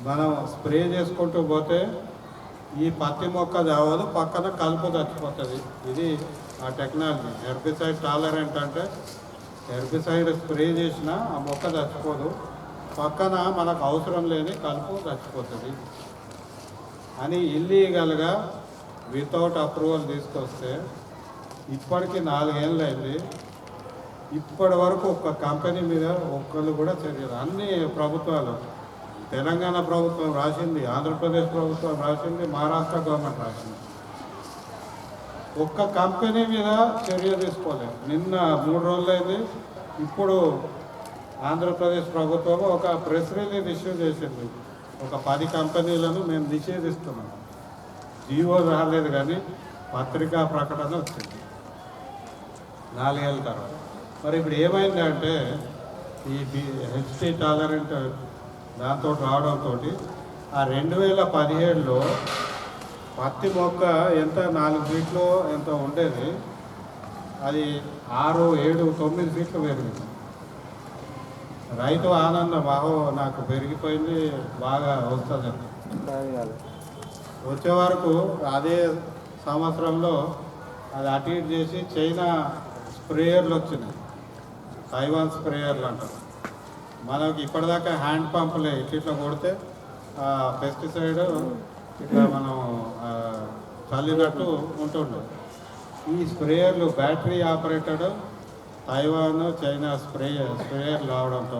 మనం స్ప్రే చేసుకుంటూ పోతే ఈ పత్తి మొక్క చావదు, పక్కన కలుపు చచ్చిపోతుంది. ఇది ఆ టెక్నాలజీ. హెర్బిసైడ్ టాలరెంట్ అంటే హెర్బిసైడ్ స్ప్రే చేసినా ఆ మొక్క చచ్చిపోదు, పక్కన మనకు అవసరం లేని కలుపు చచ్చిపోతుంది అని ఇల్లీగల్గా వితౌట్ అప్రూవల్ తీసుకొస్తే ఇప్పటికి 4 ఏళ్ళు అయింది. ఇప్పటి వరకు ఒక్క కంపెనీ మీద ఒక్కళ్ళు కూడా చర్యలు. అన్ని ప్రభుత్వాలు, తెలంగాణ ప్రభుత్వం రాసింది, ఆంధ్రప్రదేశ్ ప్రభుత్వం రాసింది, మహారాష్ట్ర గవర్నమెంట్ రాసింది, ఒక్క కంపెనీ మీద చర్య తీసుకోలేదు. నిన్న 3 రోజులైంది. ఇప్పుడు ఆంధ్రప్రదేశ్ ప్రభుత్వం ఒక ప్రెస్ రిలీజ్ ఇష్యూ చేసింది. ఒక 10 కంపెనీలను మేము నిషేధిస్తున్నాం. జీవో రాలేదు కానీ పత్రికా ప్రకటన వచ్చింది 4 ఏళ్ళ తర్వాత. మరి ఇప్పుడు ఏమైందంటే ఈ HT టాలరెంట్ దాంతో రావడంతో ఆ 2017లో పత్తి మొక్క ఎంత 4 ఫీట్లు ఎంత ఉండేది, అది 6, 7, 9 ఫీట్లు పెరిగింది. రైతు ఆనందం, నాకు పెరిగిపోయింది, బాగా వస్తుంది. వచ్చే వరకు అదే సంవత్సరంలో అది అటు ఇటు చేసి చైనా స్ప్రేయర్లు వచ్చినాయి, తైవాన్ స్ప్రేయర్లు అంటారు. మనకి ఇప్పటిదాకా హ్యాండ్ పంపులే, ఇట్లా కొడితే పెస్టిసైడ్ ఇట్లా మనం చల్లినట్టు ఉంటుండే. ఈ స్ప్రేయర్లు బ్యాటరీ ఆపరేటెడ్ తైవాన్, చైనా స్ప్రేయర్లు రావడంతో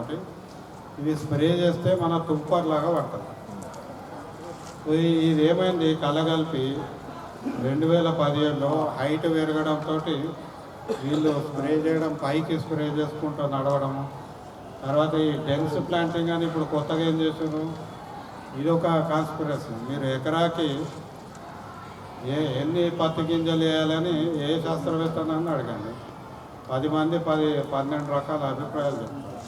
ఇవి స్ప్రే చేస్తే మన తుంపర్లాగా పడుతుంది. ఇది ఏమైంది, కలగలిపి 2017లో హైట్ పెరగడంతో వీళ్ళు స్ప్రే చేయడం, పైకి స్ప్రే చేసుకుంటూ నడవడము. తర్వాత ఈ డెన్స్ ప్లాంటింగ్ అని ఇప్పుడు కొత్తగా ఏం చేశారు, ఇది ఒక కాన్స్పిరసీ. మీరు ఎకరాకి ఎన్ని పత్తి గింజలు వేయాలని ఏ శాస్త్రవేత్తనని అడగండి, 10 మంది 12 రకాల అభిప్రాయాలు చెప్తారు.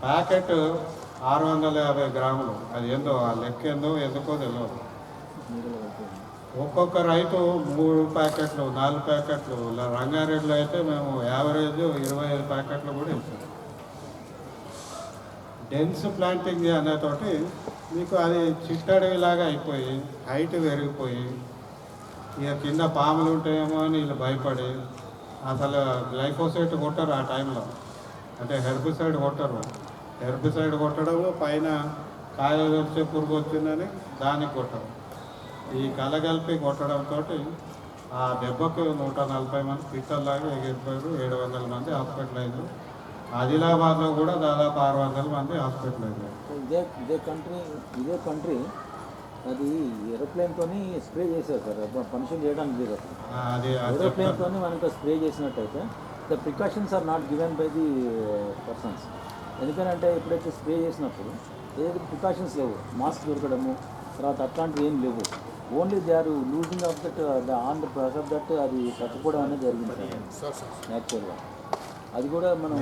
ప్యాకెట్ 650 గ్రాములు, అది ఏందో ఆ లెక్క ఏందో ఎందుకో తెలియదు. ఒక్కొక్క రైతు 3 ప్యాకెట్లు 4 ప్యాకెట్లు, రంగారెడ్డిలో అయితే మేము యావరేజ్ 25 ప్యాకెట్లు కూడా ఇస్తాం. డెన్స్ ప్లాంటింగ్ అనేతోటి మీకు అది చిట్టడవిలాగా అయిపోయి హైట్ పెరిగిపోయి ఇక కింద పాములు ఉంటాయేమో అని వీళ్ళు భయపడి అసలు గ్లైఫోసైట్ కొట్టరు ఆ టైంలో. అంటే హెర్బిసైడ్ కొట్టరు. హెర్బిసైడ్ కొట్టడంలో పైన కాయ వచ్చే పురుగు వచ్చిందని దానికి కొట్టరు. ఈ కలగలిపి కొట్టడంతో ఆ దెబ్బకు 140 మంది పిట్టల్లాగా ఎగిరిపోయారు. 700 మంది హాస్పిటలైజరు. ఆదిలాబాద్లో కూడా దాదాపు 600 మంది హాస్పిటలైజరు. ఇదే కంట్రీ అది ఏరోప్లేన్తో స్ప్రే చేశారు సార్. మనుషులు చేయడానికి లేదు. అది ఏరోప్లేన్తో మనకు స్ప్రే చేసినట్టయితే the precautions are not given by the persons. ఎందుకంటే ఎప్పుడైతే స్ప్రే చేసినప్పుడు ఏదైతే ప్రికాషన్స్ లేవు, మాస్క్ దొరకడము తర్వాత అట్లాంటివి ఏం లేవు. Only they are losing of that on the process of that అది చచ్చిపోవడం అనేది జరిగింది యాక్చువల్గా. అది కూడా మనం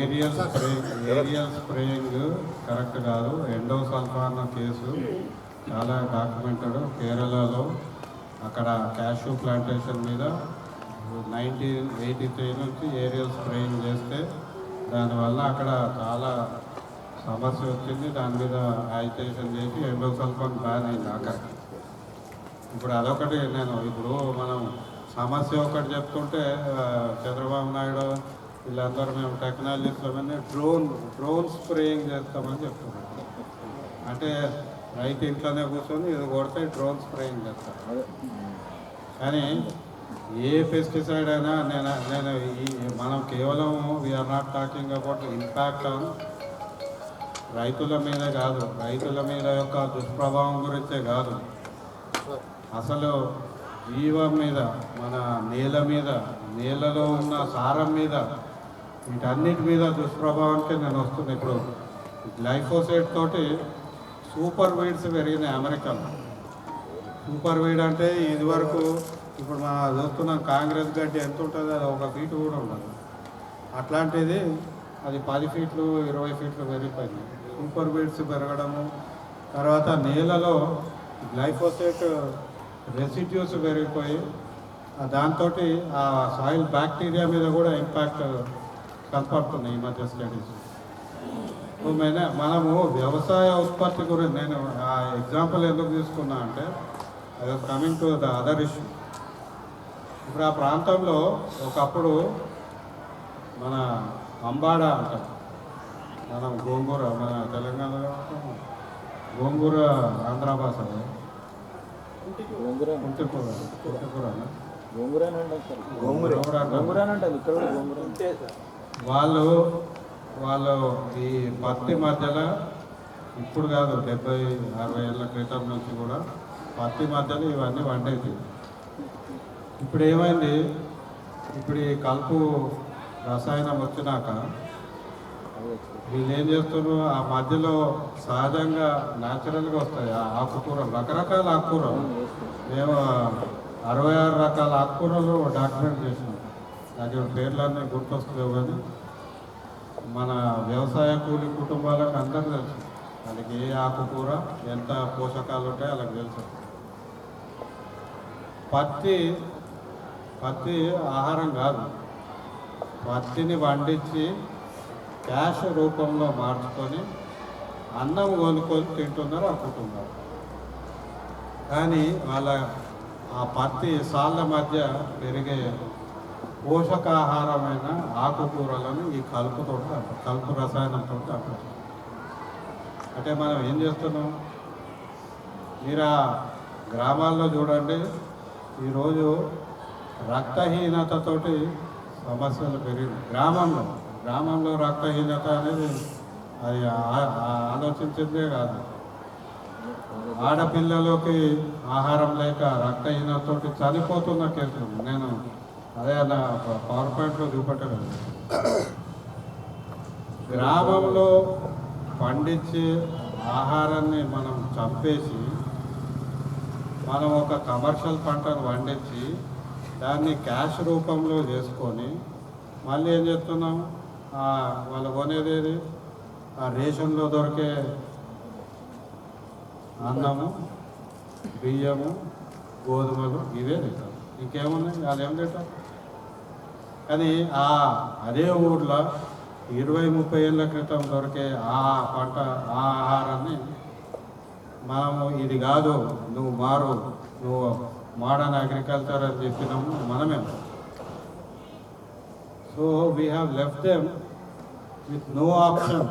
ఏరియల్ స్ప్రేయింగ్ కరెక్ట్ కాదు. ఎండోసల్ఫాన్ కేసు చాలా డాక్యుమెంటెడ్. కేరళలో అక్కడ క్యాష్యూ ప్లాంటేషన్ మీద 1983 నుంచి ఏరియల్ స్ప్రేయింగ్ చేస్తే దానివల్ల అక్కడ చాలా సమస్య వచ్చింది. దాని మీద యాజిటేషన్ చేసి ఎండోసల్ఫాన్ బ్యాన్ అయింది అక్కడికి. ఇప్పుడు అదొకటి ఇప్పుడు మనం సమస్య ఒకటి చెప్తుంటే చంద్రబాబు నాయుడు వీళ్ళందరూ మేము టెక్నాలజీస్లోనే డ్రోన్ స్ప్రేయింగ్ చేస్తామని చెప్తున్నారు. అంటే రైతు ఇంట్లోనే కూర్చొని ఇది కొడితే డ్రోన్ స్ప్రేయింగ్ చేస్తారు. కానీ ఏ పెస్టిసైడ్ అయినా మనం కేవలం we're not talking about impact on రైతుల మీద కాదు, రైతుల మీద యొక్క దుష్ప్రభావం గురించే కాదు, అసలు జీవం మీద, మన నేల మీద, నేలలో ఉన్న సారం మీద, వీటన్నిటి మీద దుష్ప్రభావానికి నేను వస్తుంది. ఇప్పుడు గ్లైఫోసేట్ తోటి సూపర్ వీడ్స్ పెరిగినాయి అమెరికాలో. సూపర్ వీడ్ అంటే ఇది వరకు ఇప్పుడు మనం చూస్తున్నాం కాంగ్రెస్ గడ్డి ఎంత ఉంటుంది, అది 1 ఫీటు కూడా ఉండదు. అట్లాంటిది అది 10 ఫీట్లు 20 ఫీట్లు పెరిగిపోయింది. సూపర్ వీడ్స్ పెరగడము, తర్వాత నేలలో గ్లైఫోసేట్ రెసిడ్యూస్ పెరిగిపోయి దాంతో ఆ సాయిల్ బ్యాక్టీరియా మీద కూడా ఇంపాక్ట్ కనపడుతుంది ఈ మధ్య స్టడీస్. మనము వ్యవసాయ ఉత్పత్తి గురించి నేను ఆ ఎగ్జాంపుల్ ఎందుకు తీసుకున్నా అంటే అది coming to the other issue. ఇప్పుడు ఆ ప్రాంతంలో ఒకప్పుడు మన అంబాడ అంటారు, మనం గోంగూర, మన తెలంగాణలో గోంగూర ఆంధ్ర భాష వాళ్ళు ఈ పత్తి మధ్యలో ఇప్పుడు కాదు 70-60 ఏళ్ళ క్రితం నుంచి కూడా పత్తి మధ్యలో ఇవన్నీ వండేది. ఇప్పుడు ఏమైంది, ఇప్పుడు ఈ కలుపు రసాయనం వచ్చినాక వీళ్ళు ఏం చేస్తున్నారు, ఆ మధ్యలో సహజంగా న్యాచురల్గా వస్తాయి ఆ ఆకుకూరలు, రకరకాల ఆకుకూరలు. మేము 66 రకాల ఆకుకూరలు డాక్యుమెంట్ చేసినాం. నాకు పేర్లన్నీ గుర్తొస్తలేవు, కానీ మన వ్యవసాయ కూలి కుటుంబాలకు అందరూ తెలుసు వాళ్ళకి ఏ ఆకుకూర ఎంత పోషకాలు ఉంటాయో వాళ్ళకి తెలుసు. పత్తి ఆహారం కాదు, పత్తిని పండించి క్యాష్ రూపంలో మార్చుకొని అన్నం కొనుక్కొని తింటున్నారు ఆ కుటుంబాలు. కానీ వాళ్ళ ఆ పత్తి సాళ్ళ మధ్య పెరిగే పోషకాహారమైన ఆకుకూరలను ఈ కలుపు రసాయనంతో అప్పుడు అంటే మనం ఏం చేస్తున్నాం, మీరు ఆ గ్రామాల్లో చూడండి, ఈరోజు రక్తహీనతతోటి సమస్యలు పెరిగి గ్రామంలో రక్తహీనత అనేది అది ఆలోచించిందే కాదు. ఆడపిల్లలకి ఆహారం లేక రక్తహీనతతోటి చనిపోతున్న కేసులు నేను అదే నా పవర్ పాయింట్లో చూపెట్టగలను. గ్రామంలో పండించే ఆహారాన్ని మనం చంపేసి మనం ఒక కమర్షియల్ పంటను పండించి దాన్ని క్యాష్ రూపంలో చేసుకొని మళ్ళీ ఏం చేస్తున్నాం, వాళ్ళు కొనేది ఏది, ఆ రేషన్లో దొరికే అన్నము, బియ్యము, గోధుమలు ఇవే తింటారు. ఇంకేమున్నాయి, అదేం తింటారు. కానీ అదే ఊర్లో 20-30 ఏళ్ళ క్రితం దొరికే ఆ పంట, ఆ ఆహారాన్ని మనము ఇది కాదు, నువ్వు మారు, నువ్వు మోడర్న్ అగ్రికల్చర్ అని చెప్పినాము మనమే. So we have left them with no option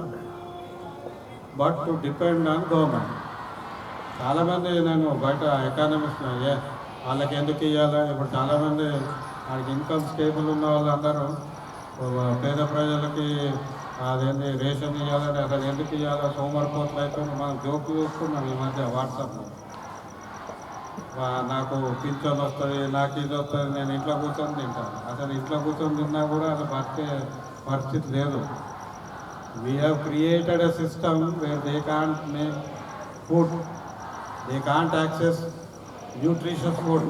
but to depend on government. చాలామంది నేను బయట ఎకానమిస్ట్ వాళ్ళకి ఎందుకు ఇవ్వాలి, ఇప్పుడు చాలామంది వాళ్ళకి ఇన్కమ్ స్టేబుల్ ఉన్న వాళ్ళందరూ పేద ప్రజలకి అదేంటి రేషన్ ఇవ్వాలని అసలు ఎందుకు ఇవ్వాలో సోమరిపోతులు అయిపోయి మనం జోక్ చూస్తున్నాం ఈ మధ్య వాట్సాప్లో. నాకు పింఛన్ వస్తుంది, నాకు ఇది వస్తుంది, నేను ఇంట్లో కూర్చొని తింటాను. అసలు ఇంట్లో కూర్చొని తిన్నా కూడా అసలు బతికే పరిస్థితి లేదు. We have created a system where they can't make food, they can't access nutritious food.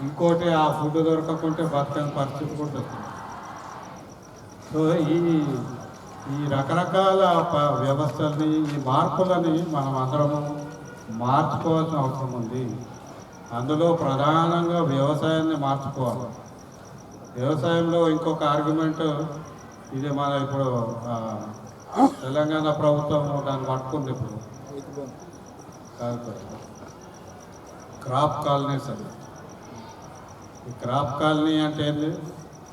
ఇంకోటి ఆ ఫుడ్ దొరకకుంటే బతకని పరిస్థితి కూడా వస్తుంది. సో ఈ రకరకాల వ్యవస్థల్ని, ఈ మార్పులని మనం అందరము మార్చుకోవాల్సిన అవసరం ఉంది. అందులో ప్రధానంగా వ్యవసాయాన్ని మార్చుకోవాలి. వ్యవసాయంలో ఇంకొక ఆర్గ్యుమెంట్ ఇది, మన ఇప్పుడు తెలంగాణ ప్రభుత్వం దాన్ని పట్టుకుంది. ఇప్పుడు క్రాప్ కాలనీస్ అని. ఈ క్రాప్ కాలనీ అంటే ఏంటి,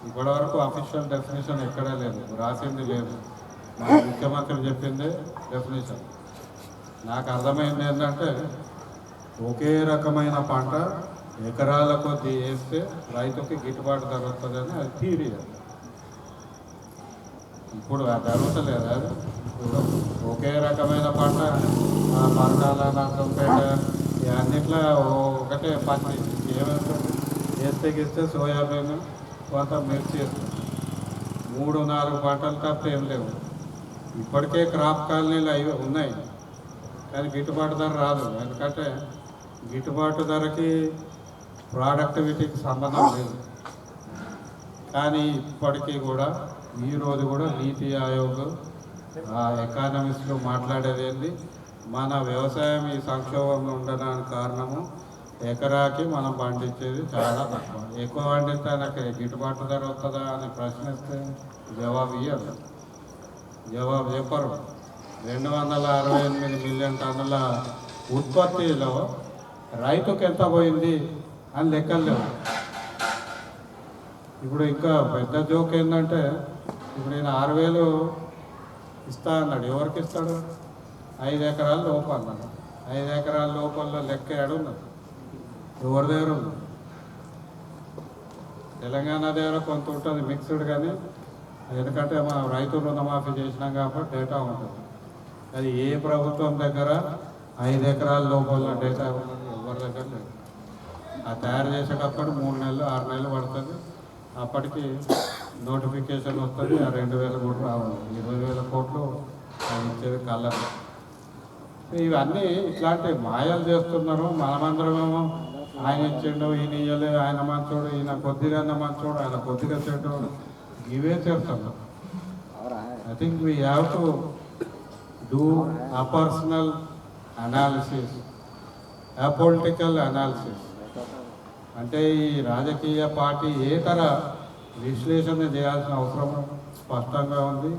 ఇప్పటివరకు అఫీషియల్ డెఫినేషన్ ఎక్కడా లేదు, రాసింది లేదు. మా ముఖ్యమంత్రి చెప్పింది డెఫినేషన్. నాకు అర్థమైంది ఏంటంటే, ఒకే రకమైన పంట ఎకరాల కొద్దీ వేస్తే రైతుకి గిట్టుబాటు ధర వస్తుందని అది థియరీ. ఇప్పుడు అది జరుగుతలేదు. అది ఇప్పుడు ఒకే రకమైన పంట పరకాల, నర్సంపేట అన్నిట్లో ఒకటే పత్తి ఏమవుతుంది, వేస్తే గిస్తే సోయాబీన్, కొంత మిర్చి వేస్తుంది. 3-4 పంటలు తప్ప ఏం లేవు. ఇప్పటికే క్రాప్ కాలనీలు అవి ఉన్నాయి, కానీ గిట్టుబాటు ధర రాదు. ఎందుకంటే గిట్టుబాటు ధరకి ప్రొడక్టివిటీకి సంబంధం లేదు. కానీ ఇప్పటికీ కూడా ఈరోజు కూడా నీతి ఆయోగ్ ఎకానమిస్టులు మాట్లాడేది ఏంటి, మన వ్యవసాయం ఈ సంక్షోభంలో ఉండడానికి కారణము ఎకరాకి మనం పండించేది చాలా తక్కువ. ఎక్కువ పండిస్తే నాకు గిట్టుబాటు ధర వస్తుందా అని ప్రశ్నిస్తే జవాబు ఇవ్వరు, జవాబు చెప్పరు. 268 మిలియన్ టన్నుల ఉత్పత్తిలో రైతుకు ఎంత పోయింది అని లెక్కలు లేవు. ఇప్పుడు ఇంకా పెద్ద జోక్ ఏంటంటే, ఇప్పుడు నేను 6,000 ఇస్తా అన్నాడు. ఎవరికి ఇస్తాడు? 5 ఎకరాల లోపు అన్నాడు. 5 ఎకరాల లోపల లెక్క ఏడున్నది, ఎవరి దగ్గర ఉంది? తెలంగాణ దగ్గర కొంత ఉంటుంది మిక్స్డ్, కానీ ఎందుకంటే మా రైతు రుణమాఫీ చేసినాం కాబట్టి డేటా ఉంటుంది. అది ఏ ప్రభుత్వం దగ్గర 5 ఎకరాల లోపల డేటా ఉన్నది ఎవరి దగ్గర లేదు. అది తయారు చేసేటప్పుడు 3 నెలలు 6 నెలలు పడుతుంది. అప్పటికి నోటిఫికేషన్ వస్తుంది. ఆ 2,000 కోట్లు రావాలి, 20,000 కోట్లు ఇచ్చేది కళ్ళకు. ఇవన్నీ ఇట్లాంటి మాయలు చేస్తున్నారు. మనమందరమేమో ఆయన ఇచ్చిండు, ఈయన ఇయ్యలే, ఆయన మంచోడు, ఈయన కొద్దిగా మంచోడు, ఆయన కొద్దిగా చెడ్డోడు, ఇవే చేస్తున్నాం. I think we have to do a personal analysis, apolitical analysis. అంటే ఈ రాజకీయ పార్టీ ఏతర విశ్లేషణ చేయాల్సిన అవసరం స్పష్టంగా ఉంది.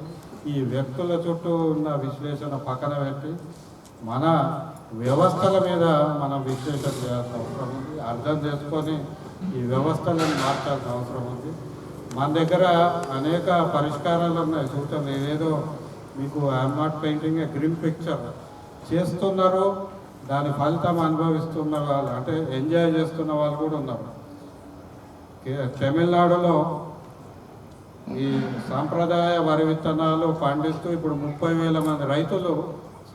ఈ వ్యక్తుల చుట్టూ ఉన్న విశ్లేషణ పక్కన పెట్టి మన వ్యవస్థల మీద మనం విశ్లేషణ చేయాల్సిన అవసరం ఉంది. అర్థం చేసుకొని ఈ వ్యవస్థలను మార్చాల్సిన అవసరం ఉంది. మన దగ్గర అనేక పరిష్కారాలు ఉన్నాయి, సూచనలు. ఏదేదో మీకు I'm not painting A green picture. చేస్తున్నారు, దాని ఫలితం అనుభవిస్తున్న వాళ్ళు, అంటే ఎంజాయ్ చేస్తున్న వాళ్ళు కూడా ఉన్నారు. తమిళనాడులో ఈ సాంప్రదాయ వరి విత్తనాలు పండిస్తూ ఇప్పుడు 30,000 మంది రైతులు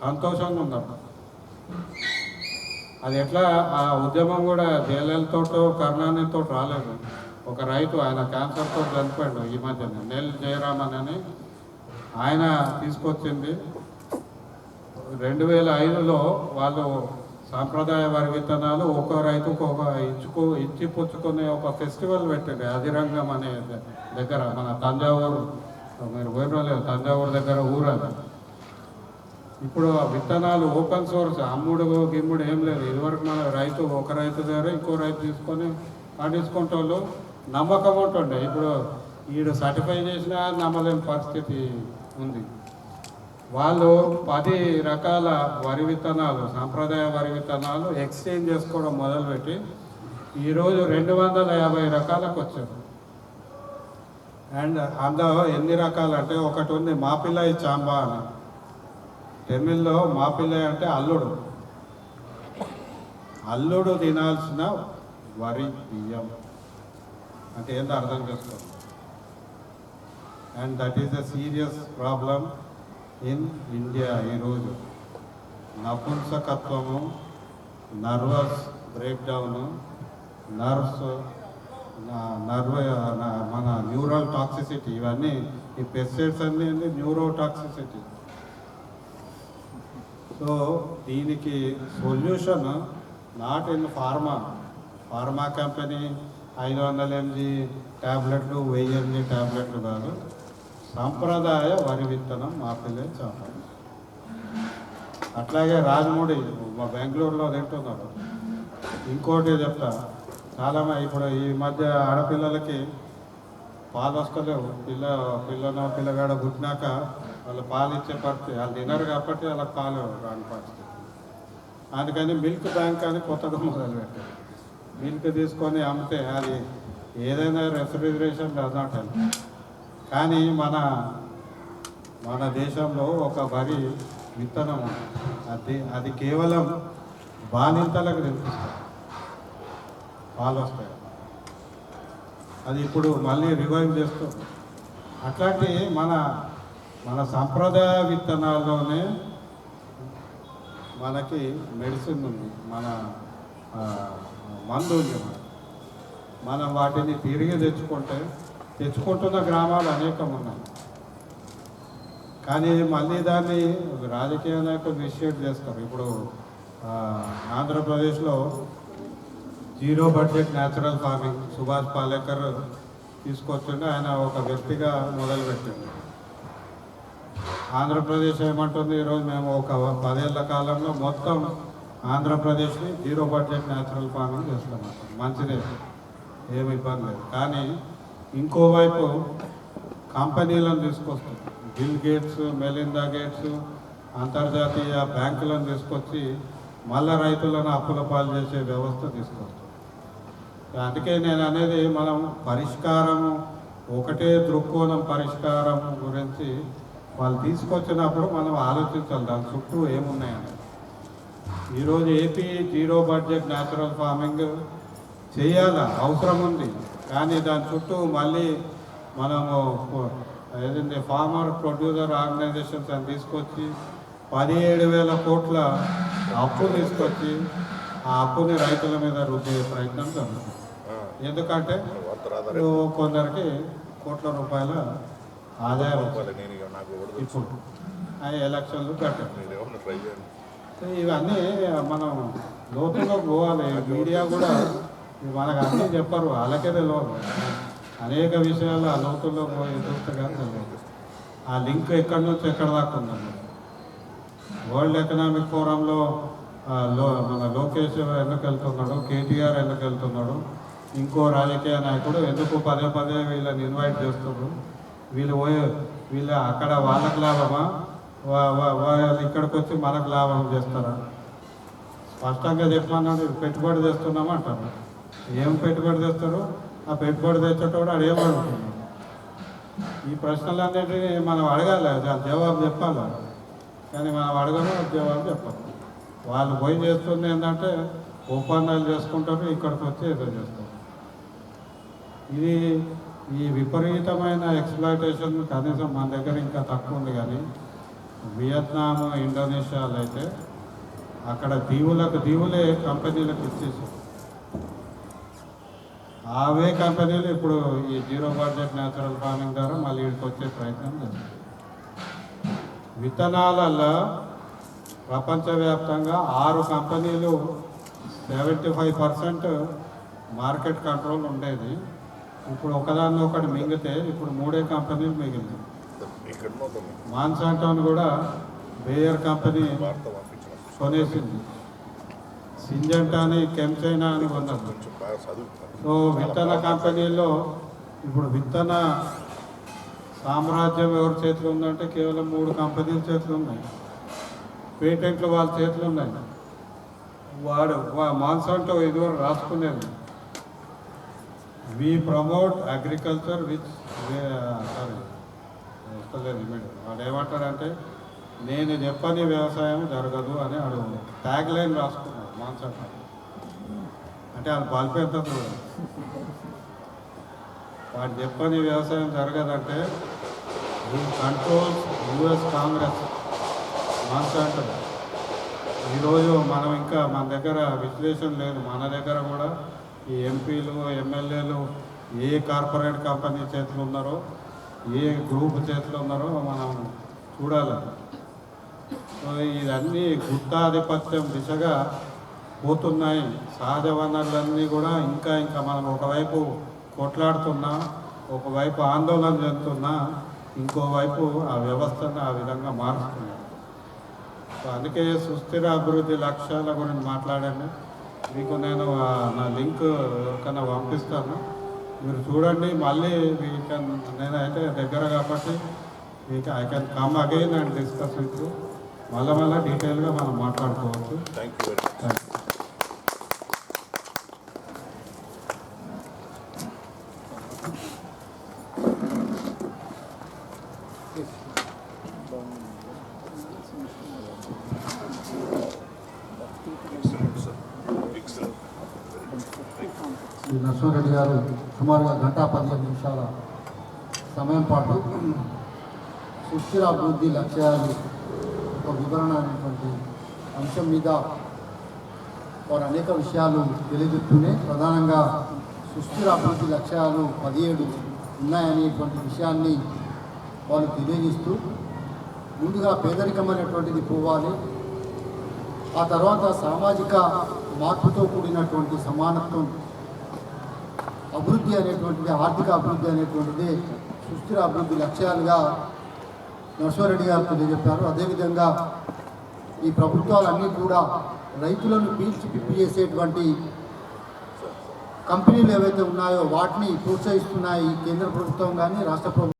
సంతోషంగా ఉన్నారు. అది ఎట్లా, ఆ ఉద్యమం కూడా జయలలితతో కరుణానిధితో రాలేదు. ఒక రైతు, ఆయన క్యాన్సర్తో చనిపోయాడు ఈ మధ్యన, నెల్ జయరామన్ అని, ఆయన తీసుకొచ్చింది. 2005లో వాళ్ళు సాంప్రదాయ వరి విత్తనాలు ఒక్కో రైతుకు ఒక ఇచ్చి పుచ్చుకునే ఒక ఫెస్టివల్ పెట్టండి. అధిరంగం అనే దగ్గర మన తంజావూరు, మీరు పోయిన లేదు, తంజావూరు దగ్గర ఊరు అది. ఇప్పుడు ఆ విత్తనాలు ఓపెన్ సోర్స్, అమ్ముడు గిమ్ముడు ఏం లేదు. ఇదివరకు మన రైతు ఒక రైతు దగ్గర ఇంకో రైతు తీసుకొని పండించుకుంటే వాళ్ళు నమ్మకం ఉంటుండే. ఇప్పుడు వీడు సర్టిఫై చేసినా నమ్మలేని పరిస్థితి ఉంది. వాళ్ళు 10 రకాల వరి విత్తనాలు, సాంప్రదాయ వరి విత్తనాలు ఎక్స్చేంజ్ చేసుకోవడం మొదలుపెట్టి ఈరోజు 250 రకాలకు వచ్చారు. అండ్ అందులో ఎన్ని రకాలు అంటే ఒకటి ఉంది మాపిల్లై చాంబా అని. తమిళ్లో మాపిల్లై అంటే అల్లుడు, అల్లుడు తినాల్సిన వరి బియ్యం అంటే ఏందో అర్థం చేసుకోండి. And that is a serious problem in India ఈరోజు. నపుంసకత్వము, నర్వస్ బ్రేక్డౌను, మన న్యూరల్ టాక్సిసిటీ, ఇవన్నీ ఈ పెస్టిసైడ్స్ అన్నీ న్యూరో టాక్సిసిటీ. సో దీనికి solution not in pharma company 500 mg ట్యాబ్లెట్లు, 1000 mg ట్యాబ్లెట్లు కాదు, సాంప్రదాయ వరి విత్తనం మాపిల్లే చాప. అట్లాగే రాజమూడి మా బెంగళూరులో తింటున్నారు. ఇంకోటి చెప్తా, చాలామంది ఇప్పుడు ఈ మధ్య ఆడపిల్లలకి పాలు వస్తలేవు. పిల్లగాడ పుట్టినాక వాళ్ళు పాలు ఇచ్చే పరిస్థితి, వాళ్ళు తినరు కాబట్టి వాళ్ళకి పాలు రాని పరిస్థితి. అందుకని మిల్క్ బ్యాంక్ అని కొత్తగా మొదలుపెట్టారు. మిల్క్ తీసుకొని అమ్మితే అది ఏదైనా రెఫ్రిజిరేషన్ డస్ నాట్ హెల్ప్. కానీ మన దేశంలో ఒక వరి విత్తనం అది కేవలం బాలింతలకు తినిపిస్తారు, పాలు వస్తాయి. అది ఇప్పుడు మళ్ళీ రివైవ్ చేస్తుంది. అట్లాంటి మన సంప్రదాయ విత్తనాల్లోనే మనకి మెడిసిన్ ఉంది, మన మందు ఉంది. మనం వాటిని తిరిగి తెచ్చుకుంటున్న గ్రామాలు అనేకం ఉన్నాయి. కానీ మళ్ళీ దాన్ని రాజకీయ నాయకులు ఇనిషియేట్ చేస్తారు. ఇప్పుడు ఆంధ్రప్రదేశ్లో 0 budget natural farming Subhash Palekar తీసుకొచ్చిండు. ఆయన ఒక వ్యక్తిగా మొదలుపెట్టిండు. ఆంధ్రప్రదేశ్ ఏమంటుంది, ఈరోజు మేము ఒక 10 ఏళ్ల కాలంలో మొత్తం ఆంధ్రప్రదేశ్ని 0 బడ్జెట్ న్యాచురల్ ఫార్మింగ్ చేస్తామంట. మంచిదే, ఏమి ఇబ్బంది లేదు. కానీ ఇంకోవైపు కంపెనీలను తీసుకొస్తుంది. బిల్ గేట్స్, మెలిందా గేట్స్, అంతర్జాతీయ బ్యాంకులను తీసుకొచ్చి మళ్ళా రైతులను అప్పుల పాలు చేసే వ్యవస్థ తీసుకొస్తుంది. అందుకే నేను అనేది, మనం పరిష్కారము ఒకటే దృక్కోణం పరిష్కారం గురించి వాళ్ళు తీసుకొచ్చినప్పుడు మనం ఆలోచించాలి దాని చుట్టూ ఏమున్నాయని. ఈరోజు ఏపీ 0 బడ్జెట్ న్యాచురల్ ఫార్మింగ్ చేయాల అవసరం ఉంది. కానీ దాని చుట్టూ మళ్ళీ మనము ఏదంటే ఫార్మర్ ప్రొడ్యూసర్ ఆర్గనైజేషన్స్ అని తీసుకొచ్చి 17,000 కోట్ల అప్పు తీసుకొచ్చి ఆ అప్పుని రైతుల మీద రుద్దే ప్రయత్నం జరుగుతుంది. ఎందుకంటే కొందరికి కోట్ల రూపాయల ఆదాయం ఇప్పుడు ఎలక్షన్లు కట్టారు. ఇవన్నీ మనం లోతులో పోవాలి. మీడియా కూడా మనకు అన్నీ చెప్పరు, వాళ్ళకే తెలియదు. అనేక విషయాలు ఆ లోతుల్లో పోయి చూస్తే కానీ తెలియదు. ఆ లింక్ ఎక్కడి నుంచి ఎక్కడ దాకా ఉందండి. వరల్డ్ ఎకనామిక్ ఫోరంలో మన లోకేష్ ఎందుకు వెళ్తున్నాడు, కేటీఆర్ ఎందుకు వెళ్తున్నాడు, ఇంకో రాజకీయ నాయకుడు ఎందుకు పదే వీళ్ళని ఇన్వైట్ చేస్తున్నారు. వీళ్ళు అక్కడ వాళ్ళకి లాభమా, వాళ్ళు ఇక్కడికి వచ్చి మనకు లాభం చేస్తారా? స్పష్టంగా చెప్పమన్నాడు, పెట్టుబడి తెస్తున్నామా అంటారు. ఏం పెట్టుబడి తెస్తారు? ఆ పెట్టుబడి తెచ్చేటప్పుడు అది ఏమడుగుతున్నాడు? ఈ ప్రశ్నలన్నింటినీ మనం అడగాలి, జవాబు చెప్పాలి. కానీ మనం అడగము, జవాబు చెప్పాలి. వాళ్ళు పోయి చేస్తుంది ఏంటంటే ఒప్పందాలు చేసుకుంటారు, ఇక్కడికి వచ్చి ఏదో చేస్తారు. ఈ విపరీతమైన ఎక్స్ప్లాయిటేషన్ కనీసం మన దగ్గర ఇంకా తక్కువ ఉంది. కానీ వియత్నాం, ఇండోనేషియాలో అయితే అక్కడ దీవులే కంపెనీలకు ఇచ్చేసారు. అవే కంపెనీలు ఇప్పుడు ఈ 0 బడ్జెట్ న్యాచురల్ ఫార్మింగ్ ద్వారా మళ్ళీ వీడికి వచ్చే ప్రయత్నం చేస్తారు. విత్తనాలలో ప్రపంచవ్యాప్తంగా 6 కంపెనీలు 75% మార్కెట్ కంట్రోల్ ఉండేది. ఇప్పుడు ఒకదాన్ని ఒకటి మింగితే ఇప్పుడు 3 కంపెనీలు మిగిలింది. మాన్సాంటోని కూడా బేయర్ కంపెనీ కొనేసింది. సింజెంటా అని కెమ్చైనా అని కొన్నది. సో విత్తన కంపెనీల్లో ఇప్పుడు విత్తన సామ్రాజ్యం ఎవరి చేతిలో ఉందంటే కేవలం 3 కంపెనీల చేతులు ఉన్నాయి. పేటెంట్లు వాళ్ళ చేతులు ఉన్నాయి. మాన్సాంటో ఇదివరకు రాసుకునేది, వి ప్రమోట్ అగ్రికల్చర్ విచ్ వాడు ఏమంటాడంటే నేను చెప్పని వ్యవసాయం జరగదు అని అడుగు ట్యాగ్ లైన్ రాసుకున్నాడు మాన్సాంటో. అంటే అది బలిపేస్తుంది కూడా. వాడు చెప్పని వ్యవసాయం జరగదంటే ఈ కంట్రోల్స్ యుఎస్ కాంగ్రెస్ మాన్సాంటో. ఈరోజు మనం ఇంకా మన దగ్గర విశ్లేషణ లేదు. మన దగ్గర కూడా ఈ ఎంపీలు ఎమ్మెల్యేలు ఏ కార్పొరేట్ కంపెనీ చేతులు ఉన్నారో, ఏ గ్రూప్ చేతులు ఉన్నారో మనం చూడాలి. సో ఇవన్నీ గుత్తాధిపత్యం దిశగా పోతున్నాయి. సహజ వనరులన్నీ కూడా ఇంకా మనం ఒకవైపు కొట్లాడుతున్నా, ఒకవైపు ఆందోళన చెందుతున్నా, ఇంకోవైపు ఆ వ్యవస్థను ఆ విధంగా మారుస్తున్నారు. సో అందుకే సుస్థిర అభివృద్ధి లక్ష్యాల గురించి మాట్లాడాను. మీకు నేను నా లింక్ ఎవరికైనా పంపిస్తాను, మీరు చూడండి. మళ్ళీ నేనైతే దగ్గర కాబట్టి I can come again and discuss with you. మళ్ళీ డీటెయిల్గా మనం మాట్లాడుకోవచ్చు. Thank you. శ్రీ నరసింహారెడ్డి గారు సుమారుగా 1:15 సమయం పాటు సుస్థిర అభివృద్ధి లక్ష్యాలు ఒక వివరణ అనేటువంటి అంశం మీద వారు అనేక విషయాలు తెలియజెప్తూనే ప్రధానంగా సుస్థిర అభివృద్ధి లక్ష్యాలు 17 ఉన్నాయనేటువంటి విషయాన్ని వాళ్ళు తెలియజేస్తూ, ముందుగా పేదరికం అనేటువంటిది పోవాలి, ఆ తర్వాత సామాజిక మార్పుతో కూడినటువంటి సమానత్వం, అభివృద్ధి అనేటువంటిది, ఆర్థిక అభివృద్ధి అనేటువంటిది సుస్థిర అభివృద్ధి లక్ష్యాలుగా నరసింహారెడ్డి గారు తెలియజెప్పారు. అదేవిధంగా ఈ ప్రభుత్వాలన్నీ కూడా రైతులను పీల్చి పిప్పి చేసేటువంటి కంపెనీలు ఏవైతే ఉన్నాయో వాటిని ప్రోత్సహిస్తున్నాయి కేంద్ర ప్రభుత్వం కానీ రాష్ట్ర ప్రభుత్వం